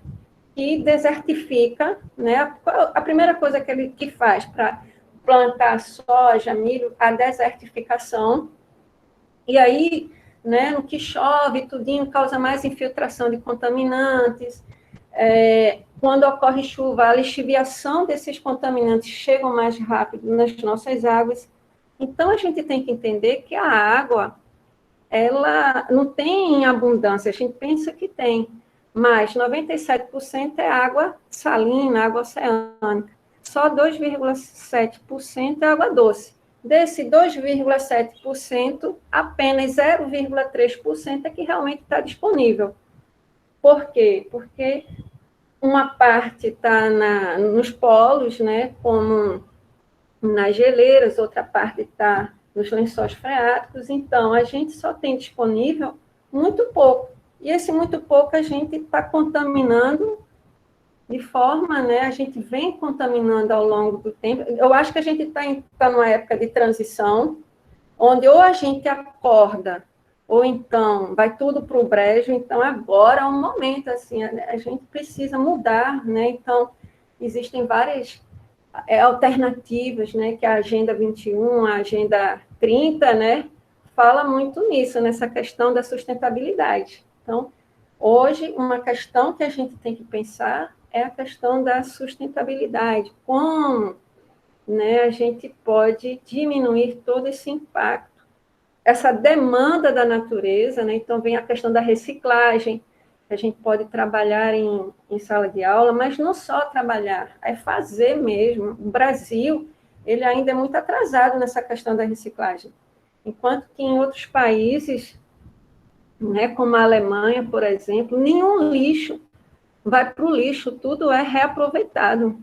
que desertifica, né? A primeira coisa que ele faz para plantar soja, milho, a desertificação. E aí, né, no que chove, tudinho causa mais infiltração de contaminantes. Quando ocorre chuva, a lixiviação desses contaminantes chega mais rápido nas nossas águas. Então, a gente tem que entender que a água ela não tem em abundância, a gente pensa que tem, mas 97% é água salina, água oceânica. Só 2,7% é água doce. Desse 2,7%, apenas 0,3% é que realmente está disponível. Por quê? Porque uma parte está nos polos, né, como nas geleiras, outra parte está nos lençóis freáticos, então a gente só tem disponível muito pouco. E esse muito pouco a gente está contaminando de forma, né, a gente vem contaminando ao longo do tempo. Eu acho que a gente está numa época de transição, onde ou a gente acorda, ou então vai tudo para o brejo, então agora é um momento, assim, a gente precisa mudar, né, então existem várias alternativas, né, que a Agenda 21, a Agenda 30, né, fala muito nisso, nessa questão da sustentabilidade. Então, hoje, uma questão que a gente tem que pensar é a questão da sustentabilidade. Como, né, a gente pode diminuir todo esse impacto, essa demanda da natureza, né? Então, vem a questão da reciclagem, que a gente pode trabalhar em sala de aula, mas não só trabalhar, é fazer mesmo. O Brasil, ele ainda é muito atrasado nessa questão da reciclagem, enquanto que em outros países, né, como a Alemanha, por exemplo, nenhum lixo vai para o lixo, tudo é reaproveitado.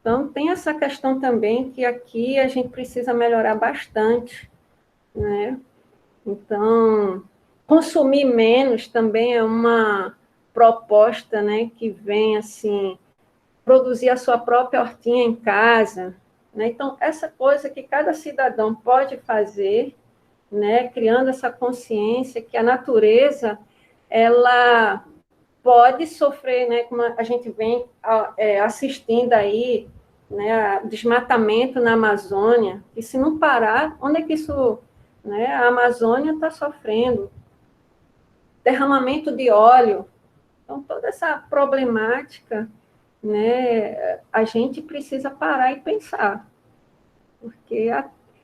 Então, tem essa questão também que aqui a gente precisa melhorar bastante, né? Então, consumir menos também é uma proposta, né, que vem, assim, produzir a sua própria hortinha em casa, né? Então, essa coisa que cada cidadão pode fazer, né, criando essa consciência que a natureza, ela pode sofrer, né, como a gente vem assistindo aí, né, desmatamento na Amazônia, e se não parar, onde é que isso, né, a Amazônia está sofrendo, derramamento de óleo, então toda essa problemática, né, a gente precisa parar e pensar, porque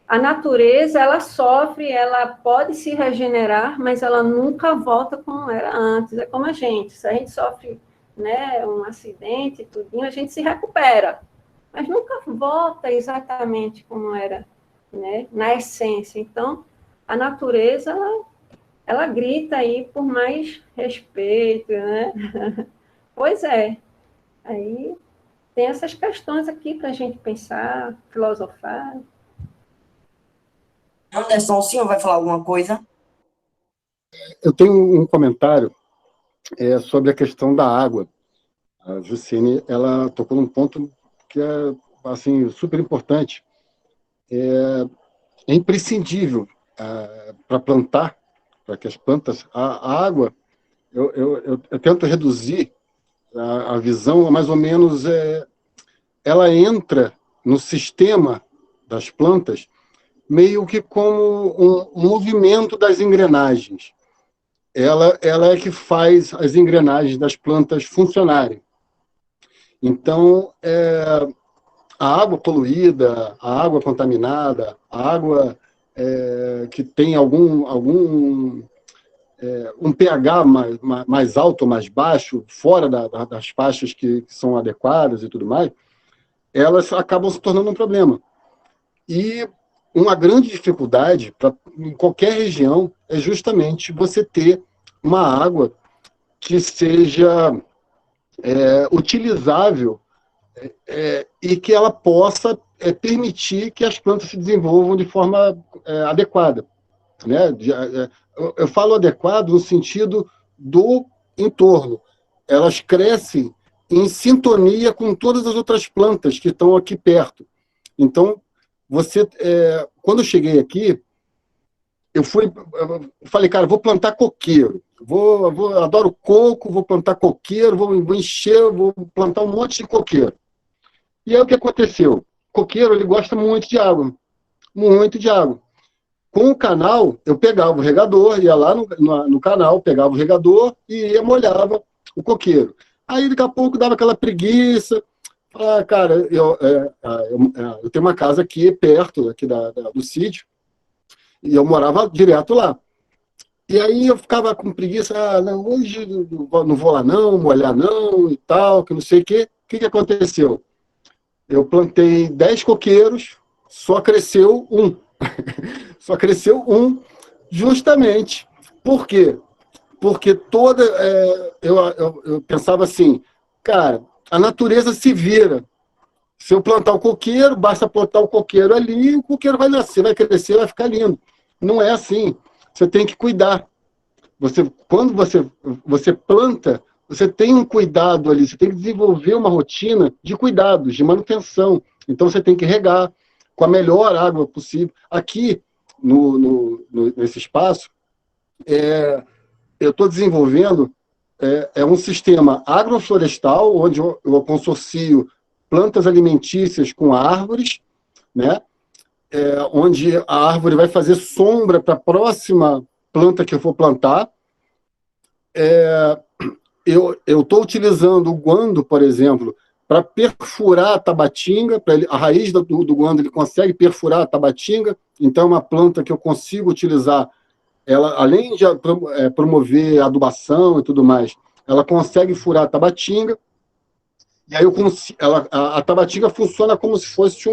a natureza, ela sofre, ela pode se regenerar, mas ela nunca volta como era antes. É como a gente, se a gente sofre, né, um acidente, tudinho, a gente se recupera, mas nunca volta exatamente como era, né, na essência. Então, a natureza, ela grita aí por mais respeito, né? Pois é. Aí tem essas questões aqui para a gente pensar, filosofar. Anderson, o senhor vai falar alguma coisa? Eu tenho um comentário sobre a questão da água. A Jussiene, ela tocou num ponto que é assim, super importante. É imprescindível para plantar, para que as plantas... A água, eu tento reduzir a visão, mais ou menos, ela entra no sistema das plantas meio que como um movimento das engrenagens. Ela é que faz as engrenagens das plantas funcionarem. Então, a água poluída, a água contaminada, a água que tem um pH mais alto ou mais baixo, fora das faixas que são adequadas e tudo mais, elas acabam se tornando um problema. E uma grande dificuldade em qualquer região é justamente você ter uma água que seja utilizável e que ela possa permitir que as plantas se desenvolvam de forma adequada. Né? Eu falo adequado no sentido do entorno. Elas crescem em sintonia com todas as outras plantas que estão aqui perto. Então, quando eu cheguei aqui, eu falei, cara, vou plantar coqueiro. Adoro coco, vou plantar coqueiro, vou encher, vou plantar um monte de coqueiro. E aí o que aconteceu? Coqueiro, ele gosta muito de água. Muito de água. Com o canal, eu pegava o regador, ia lá no canal, pegava o regador e molhava o coqueiro. Aí, daqui a pouco, dava aquela preguiça. Cara, eu tenho uma casa aqui perto aqui do sítio, e eu morava direto lá. E aí eu ficava com preguiça, não, hoje não vou lá não, molhar não, e tal, que não sei o quê. O que aconteceu? Eu plantei 10 coqueiros, só cresceu um. Só cresceu um, justamente. Por quê? Porque eu pensava assim, cara, a natureza se vira. Se eu plantar o coqueiro, basta plantar o coqueiro ali, o coqueiro vai nascer, vai crescer, vai ficar lindo. Não é assim. Você tem que cuidar. Quando você planta, você tem um cuidado ali, você tem que desenvolver uma rotina de cuidados, de manutenção. Então, você tem que regar com a melhor água possível. Aqui, nesse espaço, eu estou desenvolvendo um sistema agroflorestal, onde eu consorcio plantas alimentícias com árvores, né? Onde a árvore vai fazer sombra para a próxima planta que eu for plantar. Eu estou utilizando o guando, por exemplo, para perfurar a tabatinga, a raiz do guando ele consegue perfurar a tabatinga, então é uma planta que eu consigo utilizar, ela, além de promover adubação e tudo mais, ela consegue furar a tabatinga, e aí a tabatinga funciona como se fosse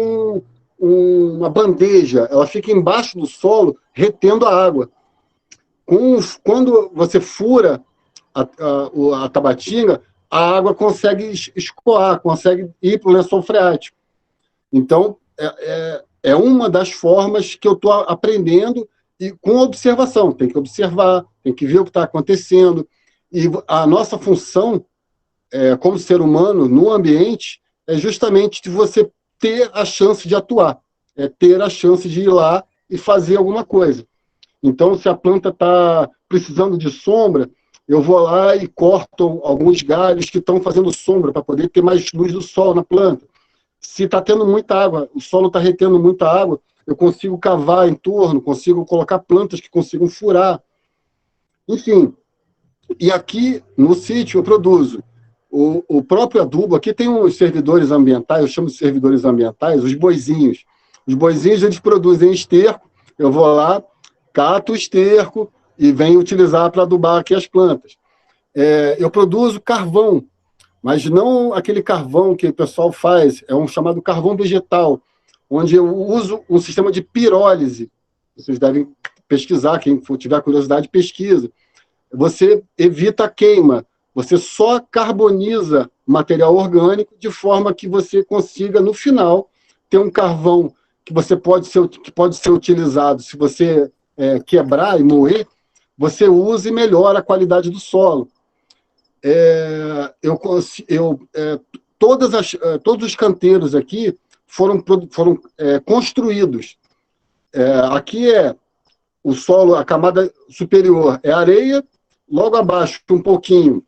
uma bandeja, ela fica embaixo do solo, retendo a água. Quando você fura a tabatinga, a água consegue escoar, consegue ir para o lençol freático. Então, é uma das formas que eu estou aprendendo, e com observação. Tem que observar, tem que ver o que está acontecendo. E a nossa função, como ser humano, no ambiente, é justamente de você ter a chance de atuar, ter a chance de ir lá e fazer alguma coisa. Então, se a planta está precisando de sombra, eu vou lá e corto alguns galhos que estão fazendo sombra para poder ter mais luz do sol na planta. Se está tendo muita água, o solo está retendo muita água, eu consigo cavar em torno, consigo colocar plantas que consigam furar. Enfim, e aqui no sítio eu produzo o próprio adubo. Aqui tem os servidores ambientais, eu chamo de servidores ambientais, os boizinhos. Os boizinhos, eles produzem esterco, eu vou lá, cato o esterco, e vem utilizar para adubar aqui as plantas. Eu produzo carvão, mas não aquele carvão que o pessoal faz, é um chamado carvão vegetal, onde eu uso um sistema de pirólise. Vocês devem pesquisar, quem tiver curiosidade, pesquisa. Você evita a queima, você só carboniza material orgânico de forma que você consiga, no final, ter um carvão que pode ser utilizado. Se você quebrar e moer, você usa e melhora a qualidade do solo. Todos os canteiros aqui foram construídos. Aqui o solo, a camada superior é areia, logo abaixo, um pouquinho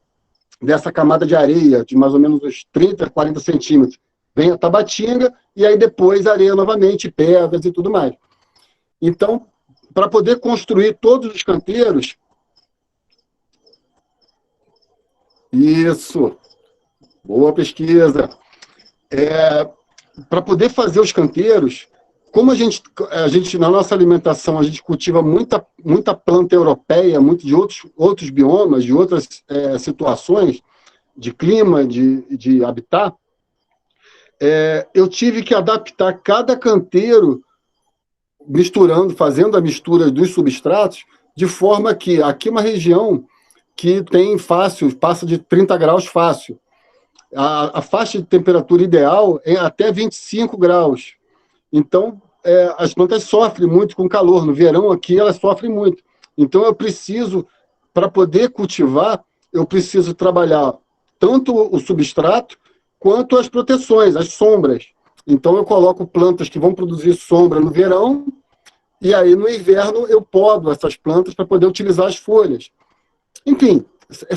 dessa camada de areia, de mais ou menos uns 30, 40 centímetros, vem a tabatinga, e aí depois areia novamente, pedras e tudo mais. Então, para poder construir todos os canteiros, isso, Boa pesquisa. Para poder fazer os canteiros, como a gente, na nossa alimentação, a gente cultiva muita planta europeia, muito de outros biomas, de outras situações, de clima, de habitat, eu tive que adaptar cada canteiro, fazendo a mistura dos substratos, de forma que aqui é uma região que tem passa de 30 graus fácil. A faixa de temperatura ideal é até 25 graus. Então, as plantas sofrem muito com calor. No verão aqui, elas sofrem muito. Então, para poder cultivar, eu preciso trabalhar tanto o substrato quanto as proteções, as sombras. Então, eu coloco plantas que vão produzir sombra no verão, e aí no inverno eu podo essas plantas para poder utilizar as folhas. Enfim,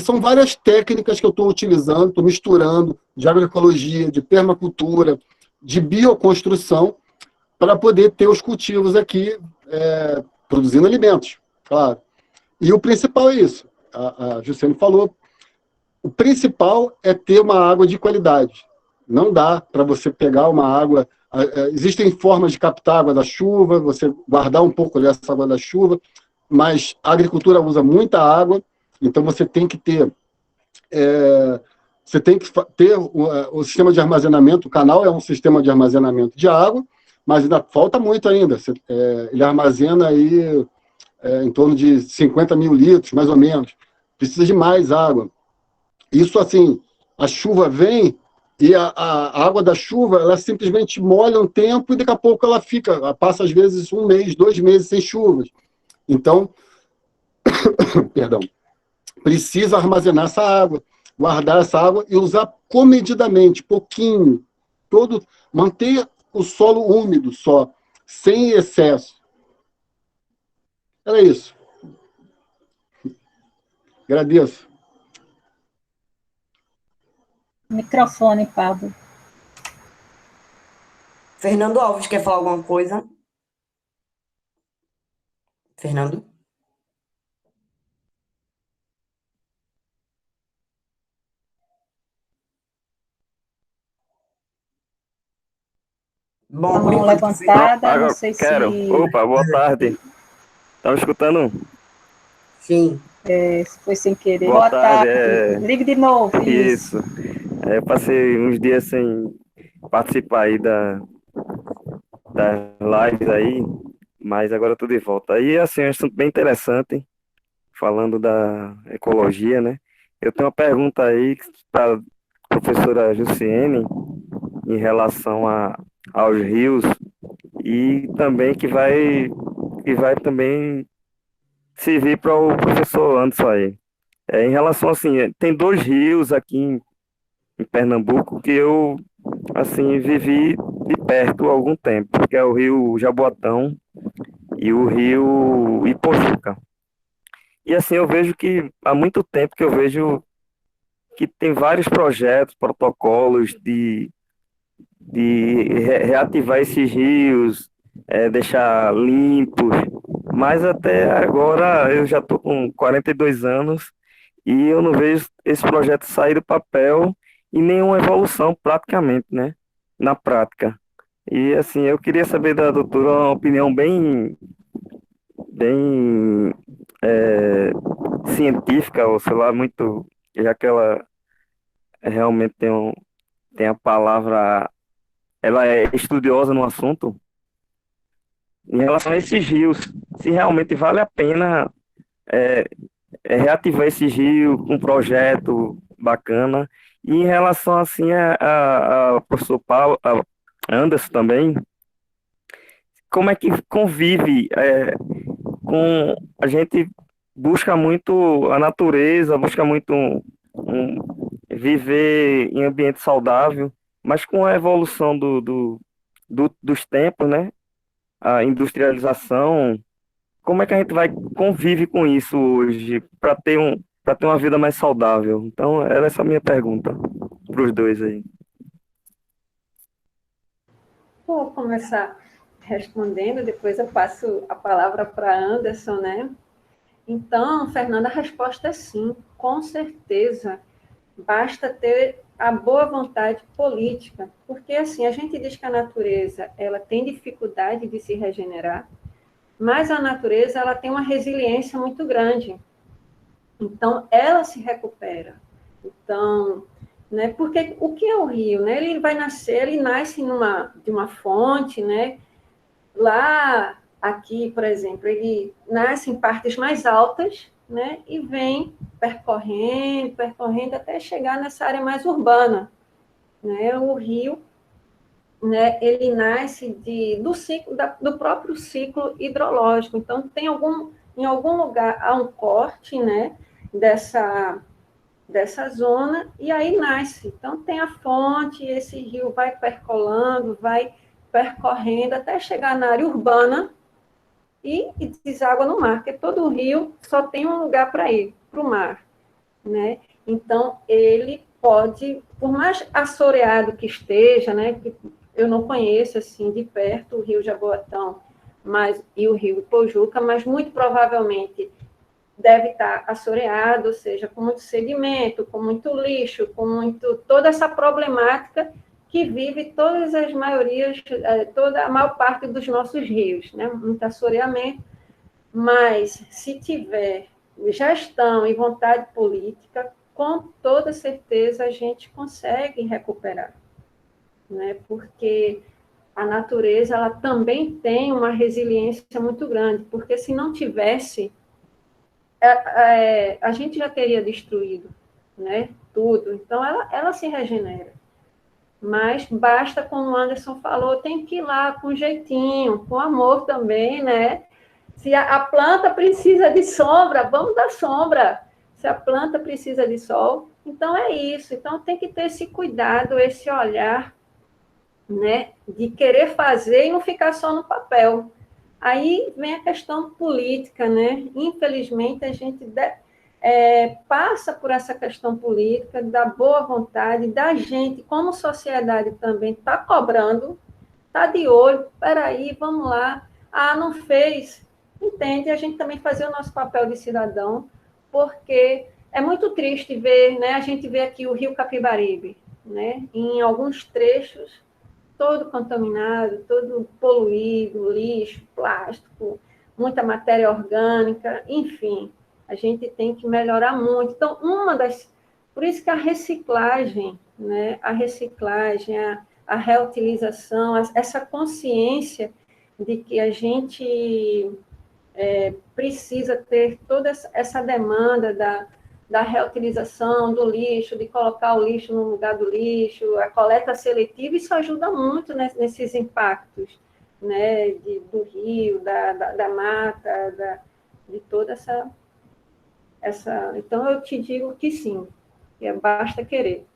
são várias técnicas que eu estou utilizando, estou misturando, de agroecologia, de permacultura, de bioconstrução, para poder ter os cultivos aqui produzindo alimentos, claro. E o principal é isso, a Jussiane falou, o principal é ter uma água de qualidade. Não dá para você pegar uma água... Existem formas de captar água da chuva, você guardar um pouco dessa água da chuva, mas a agricultura usa muita água, então você tem que ter o sistema de armazenamento. O canal é um sistema de armazenamento de água, mas ainda falta muito ainda. Ele armazena aí em torno de 50 mil litros, mais ou menos. Precisa de mais água. Isso assim, a chuva vem e a água da chuva, ela simplesmente molha um tempo e daqui a pouco ela passa às vezes 1 mês, 2 meses sem chuvas. Então, perdão, precisa armazenar essa água, guardar essa água e usar comedidamente, pouquinho, manter o solo úmido só, sem excesso. Era isso. Agradeço. Microfone, Pablo. Fernando Alves, quer falar alguma coisa? Fernando? Bom, por Mão enquanto, levantada, Agora não sei quero. se Opa, boa tarde. Tá me escutando? sim. se foi sem querer. Boa Boa tarde. tarde. Ligue de novo. Isso. Eu passei uns dias sem participar aí das lives aí, mas agora eu tô de volta. Aí, assim, é um assunto bem interessante, falando da ecologia, né? Eu tenho uma pergunta aí para a professora Jussiene em relação aos rios e também que vai também servir para o professor Anderson aí. Em relação assim, tem 2 rios aqui em Pernambuco que eu assim vivi de perto há algum tempo, que é o rio Jaboatão e o rio Ipojuca. E assim eu vejo que há muito tempo que eu vejo que tem vários projetos, protocolos de reativar esses rios, deixar limpos, mas até agora eu já estou com 42 anos e eu não vejo esse projeto sair do papel e nenhuma evolução praticamente, né, na prática. E assim, eu queria saber da doutora uma opinião bem científica, ou sei lá, muito, já que ela realmente tem a palavra, ela é estudiosa no assunto, em relação a esses rios, se realmente vale a pena é, reativar esse rio com um projeto bacana. E em relação assim a professor Paulo, a Anderson também, como é que convive com a gente busca muito a natureza, busca muito viver em ambiente saudável, mas com a evolução dos tempos, né? A industrialização, como é que a gente convive com isso hoje para ter uma vida mais saudável? Então, era essa a minha pergunta para os dois aí. Vou começar respondendo, depois eu passo a palavra para Anderson, né? Então, Fernanda, a resposta é sim, com certeza. Basta ter a boa vontade política, porque assim, a gente diz que a natureza, ela tem dificuldade de se regenerar, mas a natureza, ela tem uma resiliência muito grande. Então, ela se recupera. Então, né, porque o que é o rio, né? Ele vai nascer, ele nasce de uma fonte, né? Lá, aqui, por exemplo, ele nasce em partes mais altas, né? E vem percorrendo até chegar nessa área mais urbana, né? O rio, né? Ele nasce do ciclo do próprio ciclo hidrológico. Então, em algum lugar há um corte, né? Dessa zona, e aí nasce. Então, tem a fonte, esse rio vai percolando, vai percorrendo até chegar na área urbana e deságua no mar, porque todo rio só tem um lugar para ir, para o mar, né? Então, ele pode, por mais assoreado que esteja, né, que eu não conheço, assim, de perto, o rio Jaboatão e o rio Ipojuca, mas muito provavelmente deve estar assoreado, ou seja, com muito sedimento, com muito lixo, toda essa problemática que vive todas as maiorias, toda a maior parte dos nossos rios, né? Muito assoreamento, mas se tiver gestão e vontade política, com toda certeza a gente consegue recuperar, né? Porque a natureza, ela também tem uma resiliência muito grande, porque se não tivesse, a gente já teria destruído, né, tudo. Então, ela se regenera. Mas basta, como o Anderson falou, tem que ir lá com jeitinho, com amor também, né? Se a planta precisa de sombra, vamos dar sombra. Se a planta precisa de sol, então é isso. Então, tem que ter esse cuidado, esse olhar, né, de querer fazer e não ficar só no papel. Aí vem a questão política, né? Infelizmente, a gente passa por essa questão política, da boa vontade, da gente, como sociedade também, está cobrando, está de olho, peraí, vamos lá. Ah, não fez. Entende? A gente também fazer o nosso papel de cidadão, porque é muito triste ver, né? A gente vê aqui o Rio Capibaribe, né? Em alguns trechos, todo contaminado, todo poluído, lixo, plástico, muita matéria orgânica, enfim, a gente tem que melhorar muito. Então, por isso que a reciclagem, né, a reutilização, essa consciência de que a gente precisa ter toda essa demanda da reutilização do lixo, de colocar o lixo no lugar do lixo, a coleta seletiva, isso ajuda muito nesses impactos, né, do rio, da mata, de toda essa... Então, eu te digo que sim, que basta querer.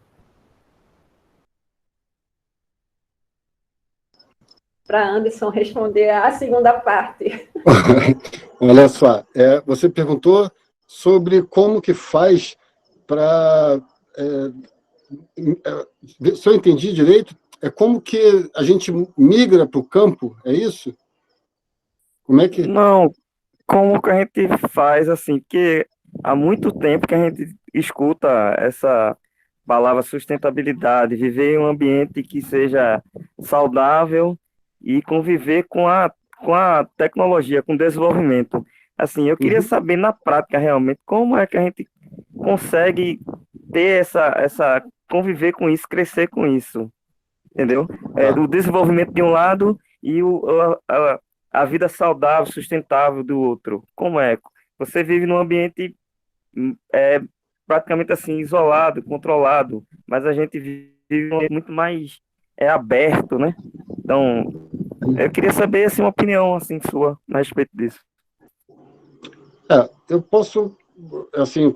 Para Anderson responder a segunda parte. Olha só, você perguntou sobre como que faz para... se eu entendi direito, é como que a gente migra para o campo, é isso? Como é que... Não, como que a gente faz assim? Porque há muito tempo que a gente escuta essa palavra sustentabilidade, viver em um ambiente que seja saudável e conviver com a tecnologia, com o desenvolvimento. Assim, eu queria saber na prática realmente como é que a gente consegue ter conviver com isso, crescer com isso, entendeu? Do desenvolvimento de um lado e a vida saudável, sustentável do outro. Como é? Você vive num ambiente praticamente assim, isolado, controlado, mas a gente vive num ambiente muito mais aberto, né? Então, eu queria saber assim, uma opinião assim, sua a respeito disso. Eu posso, assim,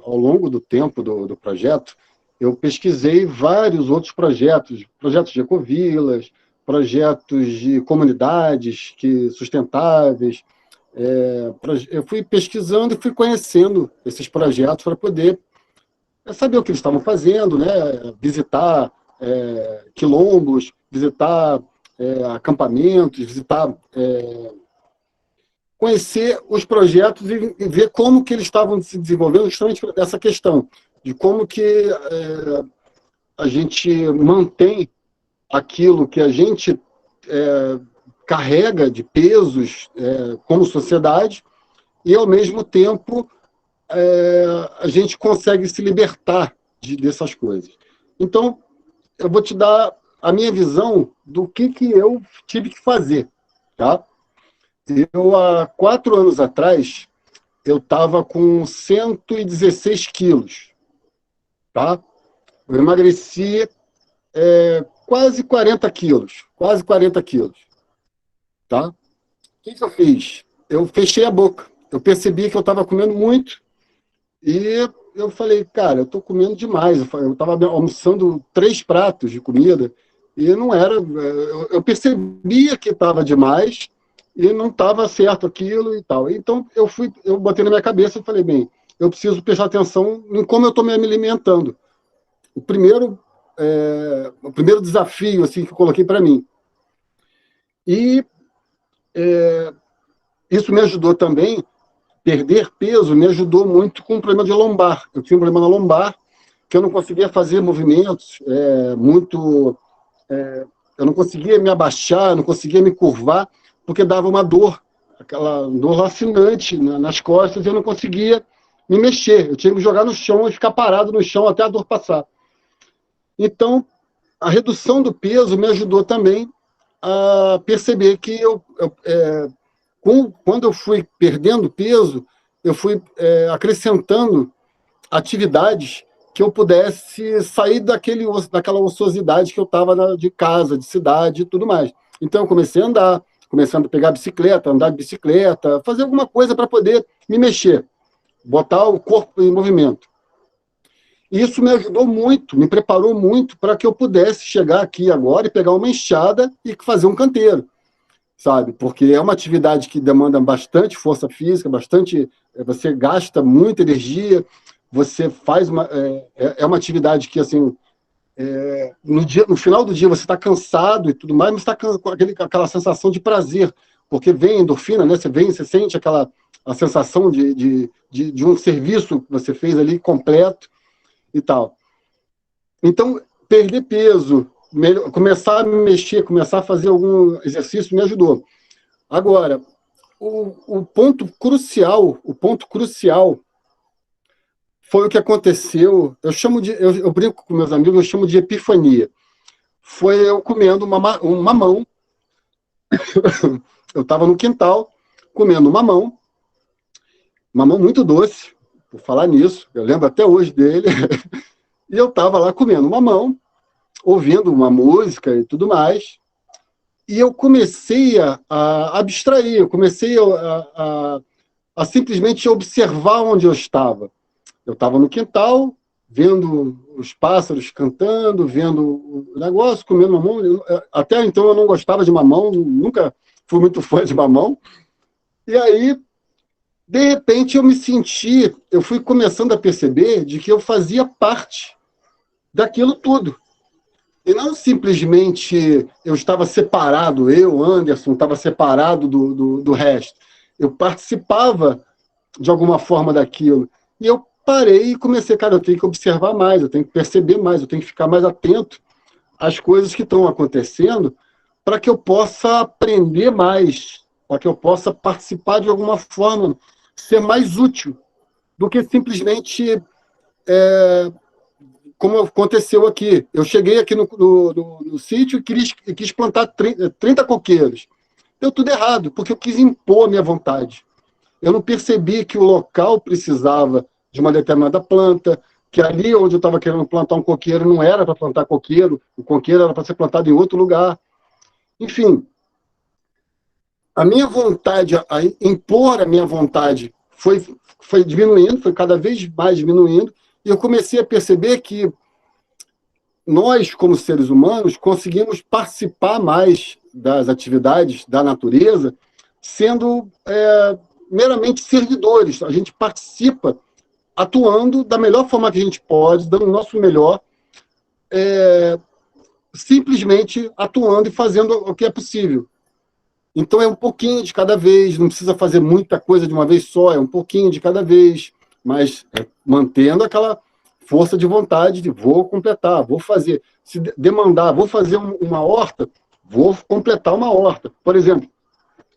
ao longo do tempo do projeto, eu pesquisei vários outros projetos de ecovilas, projetos de comunidades sustentáveis. Eu fui pesquisando e fui conhecendo esses projetos para poder saber o que eles estavam fazendo, né? Visitar quilombos, visitar acampamentos, conhecer os projetos e ver como que eles estavam se desenvolvendo, justamente essa questão de como que a gente mantém aquilo que a gente carrega de pesos como sociedade e, ao mesmo tempo, a gente consegue se libertar dessas coisas. Então, eu vou te dar a minha visão do que eu tive que fazer, tá? Eu, há 4 anos atrás, eu estava com 116 quilos, tá? Eu emagreci quase 40 quilos, tá? O que eu fiz? Eu fechei a boca. Eu percebi que eu estava comendo muito e eu falei, cara, eu estou comendo demais. Eu estava almoçando 3 pratos de comida e não era... Eu percebia que estava demais e não estava certo aquilo e tal. Então, eu botei na minha cabeça e falei, bem, eu preciso prestar atenção em como eu estou me alimentando. O primeiro desafio assim, que eu coloquei para mim. E isso me ajudou também, perder peso me ajudou muito com o problema de lombar. Eu tinha um problema na lombar, que eu não conseguia fazer movimentos eu não conseguia me abaixar, não conseguia me curvar, porque dava uma dor, aquela dor lacinante nas costas, e eu não conseguia me mexer. Eu tinha que jogar no chão e ficar parado no chão até a dor passar. Então, a redução do peso me ajudou também a perceber que quando eu fui perdendo peso, eu fui acrescentando atividades que eu pudesse sair daquela ociosidade que eu estava de casa, de cidade e tudo mais. Então, eu comecei a andar, começando a pegar a bicicleta, andar de bicicleta, fazer alguma coisa para poder me mexer, botar o corpo em movimento. Isso me ajudou muito, me preparou muito para que eu pudesse chegar aqui agora e pegar uma enxada e fazer um canteiro, sabe? Porque é uma atividade que demanda bastante força física, você gasta muita energia, você faz é uma atividade que, assim, no final do dia você está cansado e tudo mais, mas está com aquela sensação de prazer, porque vem endorfina, né? Você sente a sensação de um serviço que você fez ali completo e tal. Então, perder peso, começar a me mexer, começar a fazer algum exercício me ajudou. Agora, o ponto crucial foi o que aconteceu, eu brinco com meus amigos, eu chamo de epifania. Foi eu comendo um mamão, eu estava no quintal, comendo um mamão muito doce, por falar nisso, eu lembro até hoje dele, e eu estava lá comendo mamão, ouvindo uma música e tudo mais, e eu comecei a abstrair, eu comecei a simplesmente observar onde eu estava. Eu estava no quintal, vendo os pássaros cantando, vendo o negócio, comendo mamão. Até então eu não gostava de mamão, nunca fui muito fã de mamão. E aí, de repente, eu fui começando a perceber de que eu fazia parte daquilo tudo. E não simplesmente eu estava separado, Anderson, estava separado do resto. Eu participava de alguma forma daquilo. E eu parei e comecei, cara, eu tenho que observar mais, eu tenho que perceber mais, eu tenho que ficar mais atento às coisas que estão acontecendo para que eu possa aprender mais, para que eu possa participar de alguma forma, ser mais útil do que simplesmente como aconteceu aqui. Eu cheguei aqui no sítio e quis plantar 30 coqueiros. Deu tudo errado, porque eu quis impor a minha vontade. Eu não percebi que o local precisava de uma determinada planta, que ali onde eu estava querendo plantar um coqueiro não era para plantar coqueiro, o coqueiro era para ser plantado em outro lugar. Enfim, a minha vontade, a impor a minha vontade foi diminuindo, foi cada vez mais diminuindo, e eu comecei a perceber que nós, como seres humanos, conseguimos participar mais das atividades da natureza, sendo meramente servidores. A gente participa atuando da melhor forma que a gente pode, dando o nosso melhor, simplesmente atuando e fazendo o que é possível. Então é um pouquinho de cada vez, não precisa fazer muita coisa de uma vez só, é um pouquinho de cada vez, mas mantendo força de vontade de vou completar, vou fazer. Se demandar, vou fazer uma horta, vou completar uma horta. Por exemplo,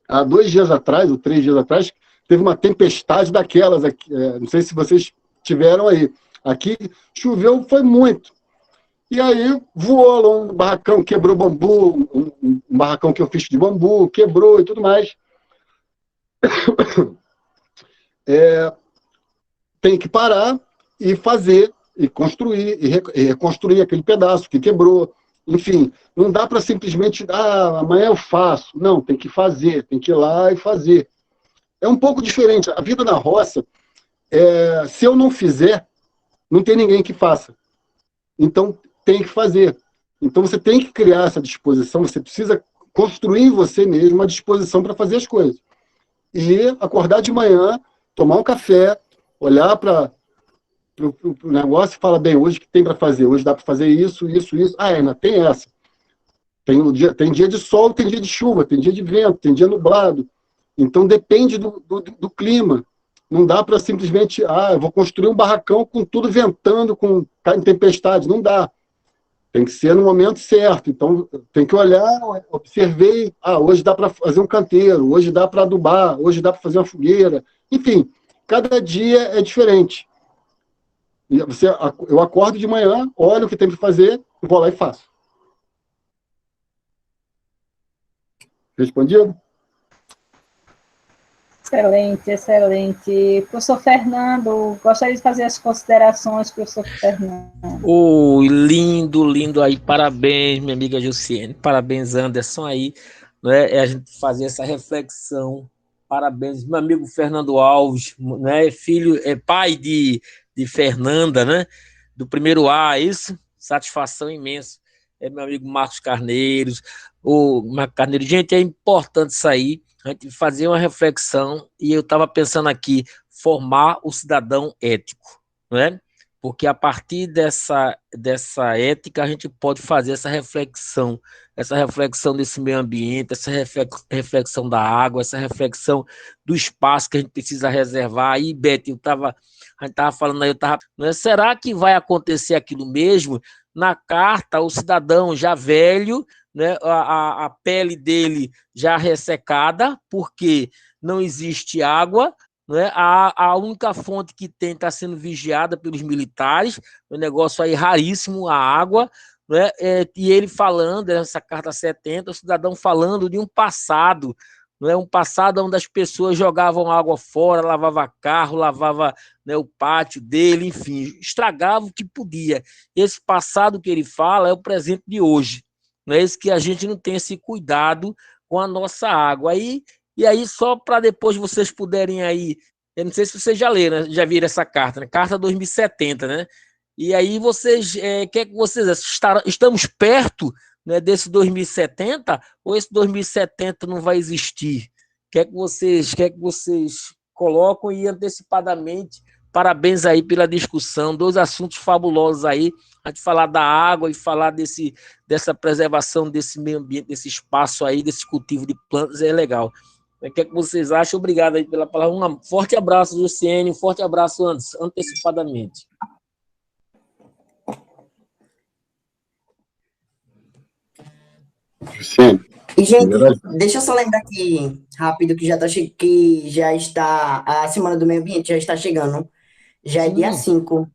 há 2 dias atrás, ou 3 dias atrás, teve uma tempestade daquelas aqui, não sei se vocês tiveram aí. Aqui choveu, foi muito. E aí voou lá um barracão, quebrou bambu, um barracão que eu fiz de bambu, quebrou e tudo mais. Tem que parar e fazer, e construir, e reconstruir aquele pedaço que quebrou. Enfim, não dá para simplesmente, amanhã eu faço. Não, tem que fazer, tem que ir lá e fazer. É um pouco diferente. A vida na roça, se eu não fizer, não tem ninguém que faça. Então, tem que fazer. Então, você tem que criar essa disposição, você precisa construir em você mesmo uma disposição para fazer as coisas. E acordar de manhã, tomar um café, olhar para o negócio e falar, bem, hoje o que tem para fazer? Hoje dá para fazer isso, isso, isso. Ainda tem essa. Tem dia de sol, tem dia de chuva, tem dia de vento, tem dia nublado. Então, depende do clima. Não dá para simplesmente, eu vou construir um barracão com tudo ventando, com tempestade. Não dá. Tem que ser no momento certo. Então, tem que olhar, observei, hoje dá para fazer um canteiro, hoje dá para adubar, hoje dá para fazer uma fogueira. Enfim, cada dia é diferente. Eu acordo de manhã, olho o que tem para fazer, vou lá e faço. Respondido? Excelente, excelente. Professor Fernando, gostaria de fazer as considerações, professor Fernando. Lindo, lindo aí, parabéns, minha amiga Jussiene, parabéns, Anderson, aí, né, a gente fazer essa reflexão, parabéns, meu amigo Fernando Alves, né, pai de Fernanda, né, do primeiro A, isso, satisfação imensa, meu amigo Marcos Carneiros, gente, é importante isso aí, a gente fazer uma reflexão, e eu estava pensando aqui, formar o cidadão ético, não é? Porque a partir dessa ética a gente pode fazer essa reflexão desse meio ambiente, essa reflexão da água, essa reflexão do espaço que a gente precisa reservar. Aí, Beth, a gente estava falando aí, será que vai acontecer aquilo mesmo? Na carta, o cidadão já velho, né, a pele dele já ressecada, porque não existe água, né? A única fonte que tem está sendo vigiada pelos militares, um negócio aí raríssimo, a água, né? E ele falando, nessa carta 70, o cidadão falando de um passado, não é? Um passado onde as pessoas jogavam água fora, lavava carro, lavava, né, o pátio dele, enfim, estragava o que podia. Esse passado que ele fala é o presente de hoje, não é isso, que a gente não tem esse cuidado com a nossa água. E aí, só para depois vocês puderem aí, eu não sei se vocês já leram, né? Já viram essa carta, né? Carta 2070, né? E aí vocês, que é que vocês estamos perto, né, desse 2070, ou esse 2070 não vai existir? O que é que vocês colocam? E antecipadamente, parabéns aí pela discussão, 2 assuntos fabulosos aí, a gente falar da água e falar dessa preservação desse meio ambiente, desse espaço aí, desse cultivo de plantas, é legal. O que é que vocês acham? Obrigado aí pela palavra. Um forte abraço, Luciene, um forte abraço, antecipadamente. Luciene. E, gente, deixa eu só lembrar aqui, rápido, que já está, a Semana do Meio Ambiente já está chegando. Já é dia 5.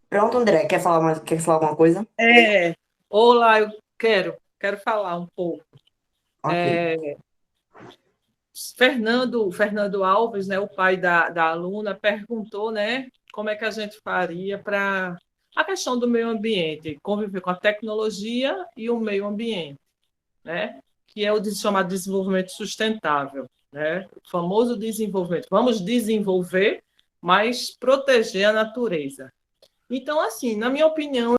Pronto, André, quer falar alguma coisa? Olá, eu quero falar um pouco. Ok. Fernando Alves, né, o pai da aluna, perguntou, né, como é que a gente faria para a questão do meio ambiente, conviver com a tecnologia e o meio ambiente, né, que é o chamado desenvolvimento sustentável, né, o famoso desenvolvimento. Vamos desenvolver, mas proteger a natureza. Então, assim, na minha opinião,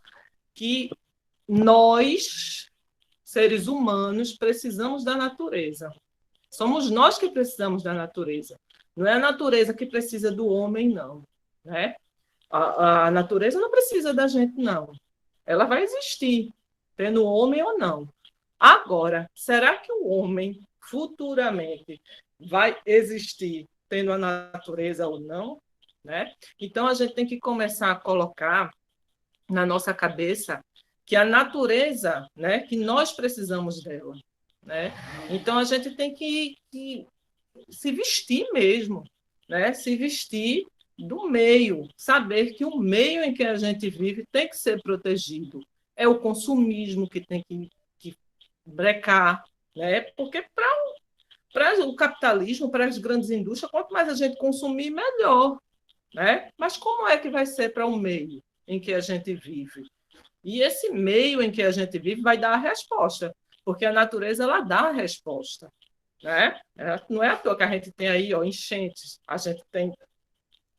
que nós, seres humanos, precisamos da natureza. Somos nós que precisamos da natureza. Não é a natureza que precisa do homem, não. Né? A natureza não precisa da gente, não. Ela vai existir, tendo homem ou não. Agora, será que o homem futuramente vai existir tendo a natureza ou não? né? Então, a gente tem que começar a colocar na nossa cabeça que a natureza, né, que nós precisamos dela, né? Então, a gente tem que se vestir mesmo, né? Se vestir do meio, saber que o meio em que a gente vive tem que ser protegido. É o consumismo que tem que brecar, né? Porque para o capitalismo, para as grandes indústrias, quanto mais a gente consumir, melhor, né? Mas como é que vai ser para o meio em que a gente vive? E esse meio em que a gente vive vai dar a resposta, porque a natureza ela dá a resposta, né? Não é à toa que a gente tem aí, ó, enchentes, a gente tem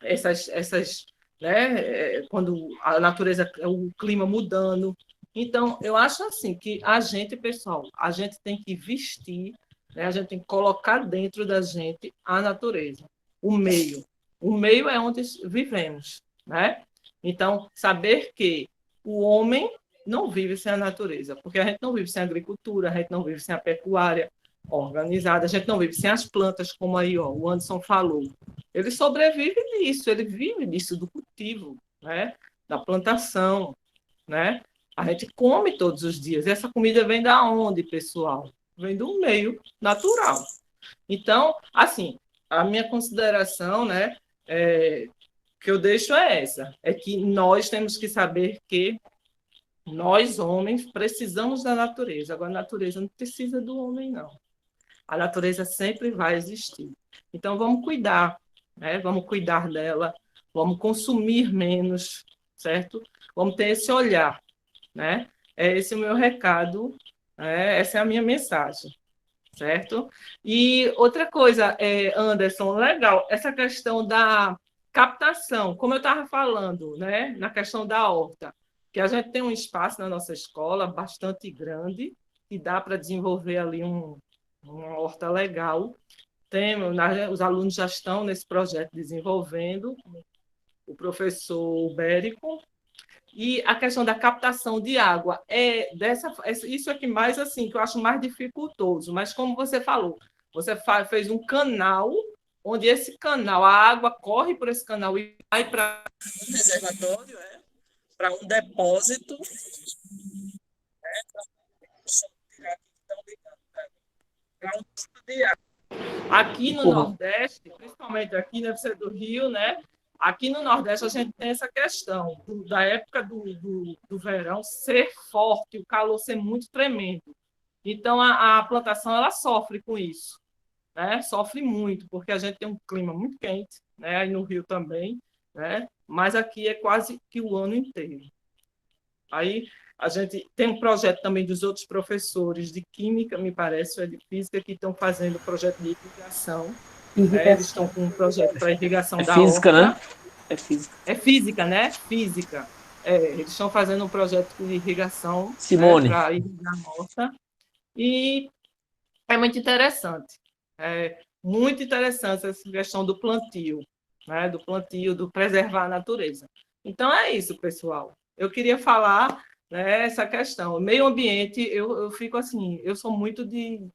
essas, né? Quando a natureza, o clima mudando. Então, eu acho assim que a gente, pessoal, a gente tem que vestir, né? A gente tem que colocar dentro da gente a natureza, o meio. O meio é onde vivemos, né? Então, saber que o homem não vive sem a natureza, porque a gente não vive sem a agricultura, a gente não vive sem a pecuária organizada, a gente não vive sem as plantas, como aí, ó, o Anderson falou. Ele sobrevive disso, ele vive disso, do cultivo, né? Da plantação, né? A gente come todos os dias. E essa comida vem da onde, pessoal? Vem do meio natural. Então, assim, a minha consideração, né, que eu deixo é essa, é que nós temos que saber que nós, homens, precisamos da natureza. Agora, a natureza não precisa do homem, não. A natureza sempre vai existir. Então, vamos cuidar, né? Vamos cuidar dela, vamos consumir menos, certo? Vamos ter esse olhar, né? É esse o meu recado, né? Essa é a minha mensagem, certo? E outra coisa, Anderson, legal, essa questão da captação, como eu estava falando, né? Na questão da horta, que a gente tem um espaço na nossa escola bastante grande, que dá para desenvolver ali uma horta legal. Os alunos já estão nesse projeto desenvolvendo, o professor Bérico, e a questão da captação de água isso é que mais assim que eu acho mais dificultoso, mas como você falou, você fez um canal onde esse canal, a água corre por esse canal e vai para um reservatório, para um depósito, para um tipo de água. Aqui no Nordeste, principalmente aqui deve ser do Rio, né? Aqui no Nordeste a gente tem essa questão da época do verão ser forte, o calor ser muito tremendo. Então a plantação ela sofre com isso, né? Sofre muito, porque a gente tem um clima muito quente, né? Aí no Rio também, né? Mas aqui é quase que o ano inteiro. Aí a gente tem um projeto também dos outros professores de química, me parece, ou de física, que estão fazendo projeto de irrigação. Eles estão com um projeto para irrigação da física, horta. Né? É física. É física, né? Física. Eles estão fazendo um projeto de irrigação, Simone, né, para irrigar a horta. E é muito interessante. É muito interessante essa questão do plantio, né? Do plantio, do preservar a natureza. Então, é isso, pessoal. Eu queria falar, né, essa questão. O meio ambiente, eu fico assim, eu sou muito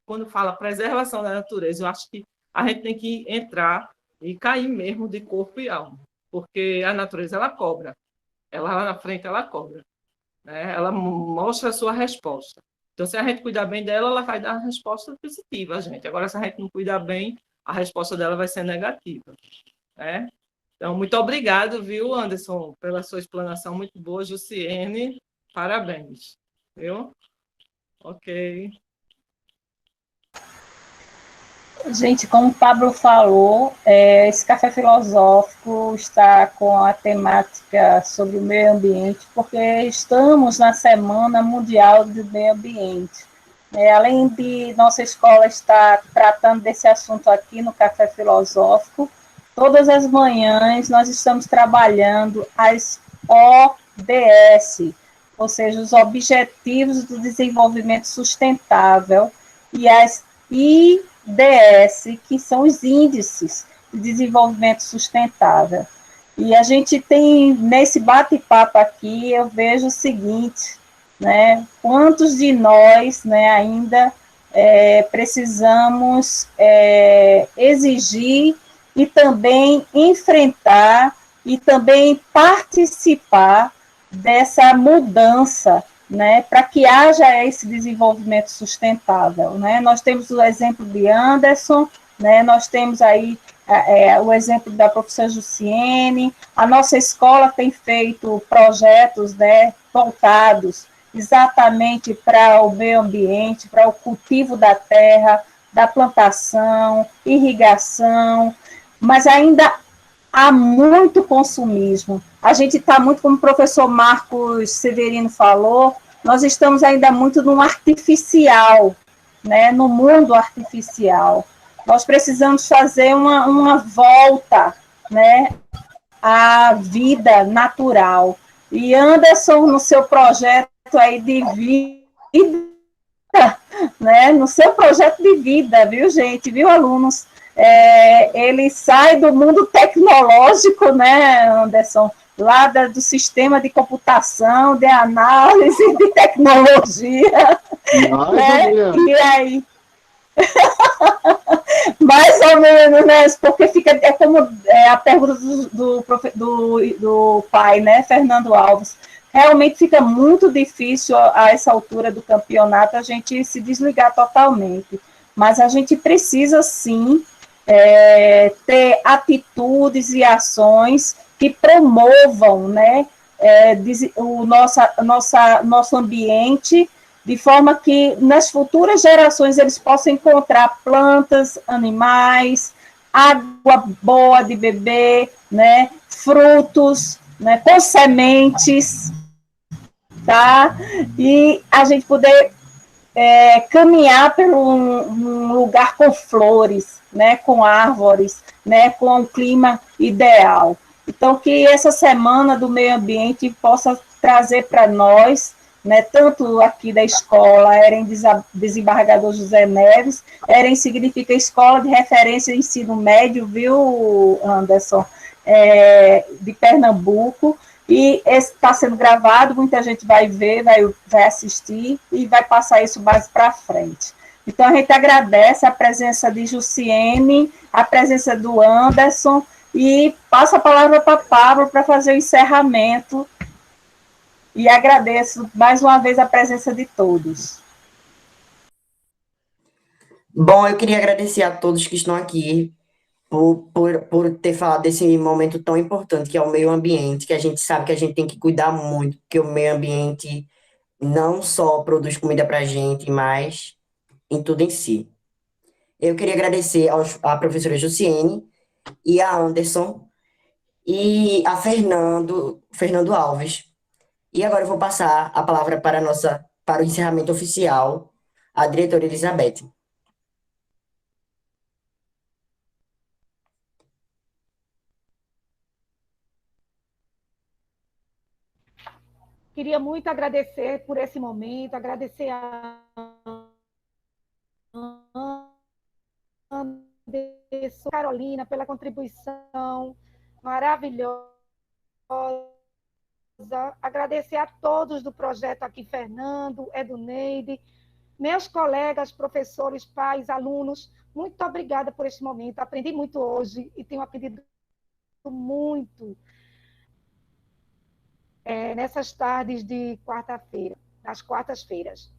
quando fala preservação da natureza, eu acho que a gente tem que entrar e cair mesmo de corpo e alma, porque a natureza, ela cobra. Ela lá na frente, ela cobra, né? Ela mostra a sua resposta. Então, se a gente cuidar bem dela, ela vai dar a resposta positiva a gente. Agora, se a gente não cuidar bem, a resposta dela vai ser negativa, né? Então, muito obrigado, viu, Anderson, pela sua explanação muito boa, Jussiene, parabéns, viu? Ok. Gente, como o Pablo falou, esse café filosófico está com a temática sobre o meio ambiente, porque estamos na Semana Mundial do Meio Ambiente. Além de nossa escola estar tratando desse assunto aqui no Café Filosófico, todas as manhãs nós estamos trabalhando as ODS, ou seja, os Objetivos do Desenvolvimento Sustentável, e as IDS, que são os Índices de Desenvolvimento Sustentável. E a gente tem, nesse bate-papo aqui, eu vejo o seguinte, né, quantos de nós, né, ainda precisamos exigir e também enfrentar e também participar dessa mudança, né, para que haja esse desenvolvimento sustentável, né? Nós temos o exemplo de Anderson, né? Nós temos aí o exemplo da professora Jussiene. A nossa escola tem feito projetos, né, voltados exatamente para o meio ambiente, para o cultivo da terra, da plantação, irrigação, mas ainda há muito consumismo. A gente está muito, como o professor Marcos Severino falou, nós estamos ainda muito no artificial, né, no mundo artificial. Nós precisamos fazer uma volta, né, à vida natural. E Anderson, no seu projeto aí de vida, né, no seu projeto de vida, viu, gente, viu, alunos? Ele sai do mundo tecnológico, né, Anderson, lá do sistema de computação, de análise, de tecnologia, né? E aí, mais ou menos, né, porque fica, como a pergunta do pai, né, Fernando Alves, realmente fica muito difícil a essa altura do campeonato a gente se desligar totalmente, mas a gente precisa sim ter atitudes e ações que promovam, né, nosso ambiente, de forma que nas futuras gerações eles possam encontrar plantas, animais, água boa de beber, né, frutos, né, com sementes, tá? E a gente poder caminhar por um lugar com flores, né, com árvores, né, com um clima ideal. Então, que essa semana do meio ambiente possa trazer para nós, né, tanto aqui da escola EREM Desembargador José Neves, EREM significa Escola de Referência de Ensino Médio, viu, Anderson, de Pernambuco, e está sendo gravado, muita gente vai ver, vai assistir e vai passar isso mais para frente. Então, a gente agradece a presença de Jussiene, a presença do Anderson, e passa a palavra para Pablo para fazer o encerramento, e agradeço mais uma vez a presença de todos. Bom, eu queria agradecer a todos que estão aqui, por ter falado desse momento tão importante que é o meio ambiente, que a gente sabe que a gente tem que cuidar muito, porque o meio ambiente não só produz comida para a gente, mas em tudo em si. Eu queria agradecer à professora Jussiene e a Anderson e a Fernando Alves. E agora eu vou passar a palavra para o encerramento oficial, à diretora Elizabeth. Queria muito agradecer por esse momento, agradecer a Anderson, Carolina, pela contribuição maravilhosa. Agradecer a todos do projeto aqui, Fernando, Eduneide, meus colegas, professores, pais, alunos. Muito obrigada por este momento. Aprendi muito hoje e tenho aprendido muito nessas tardes de quarta-feira, nas quartas-feiras.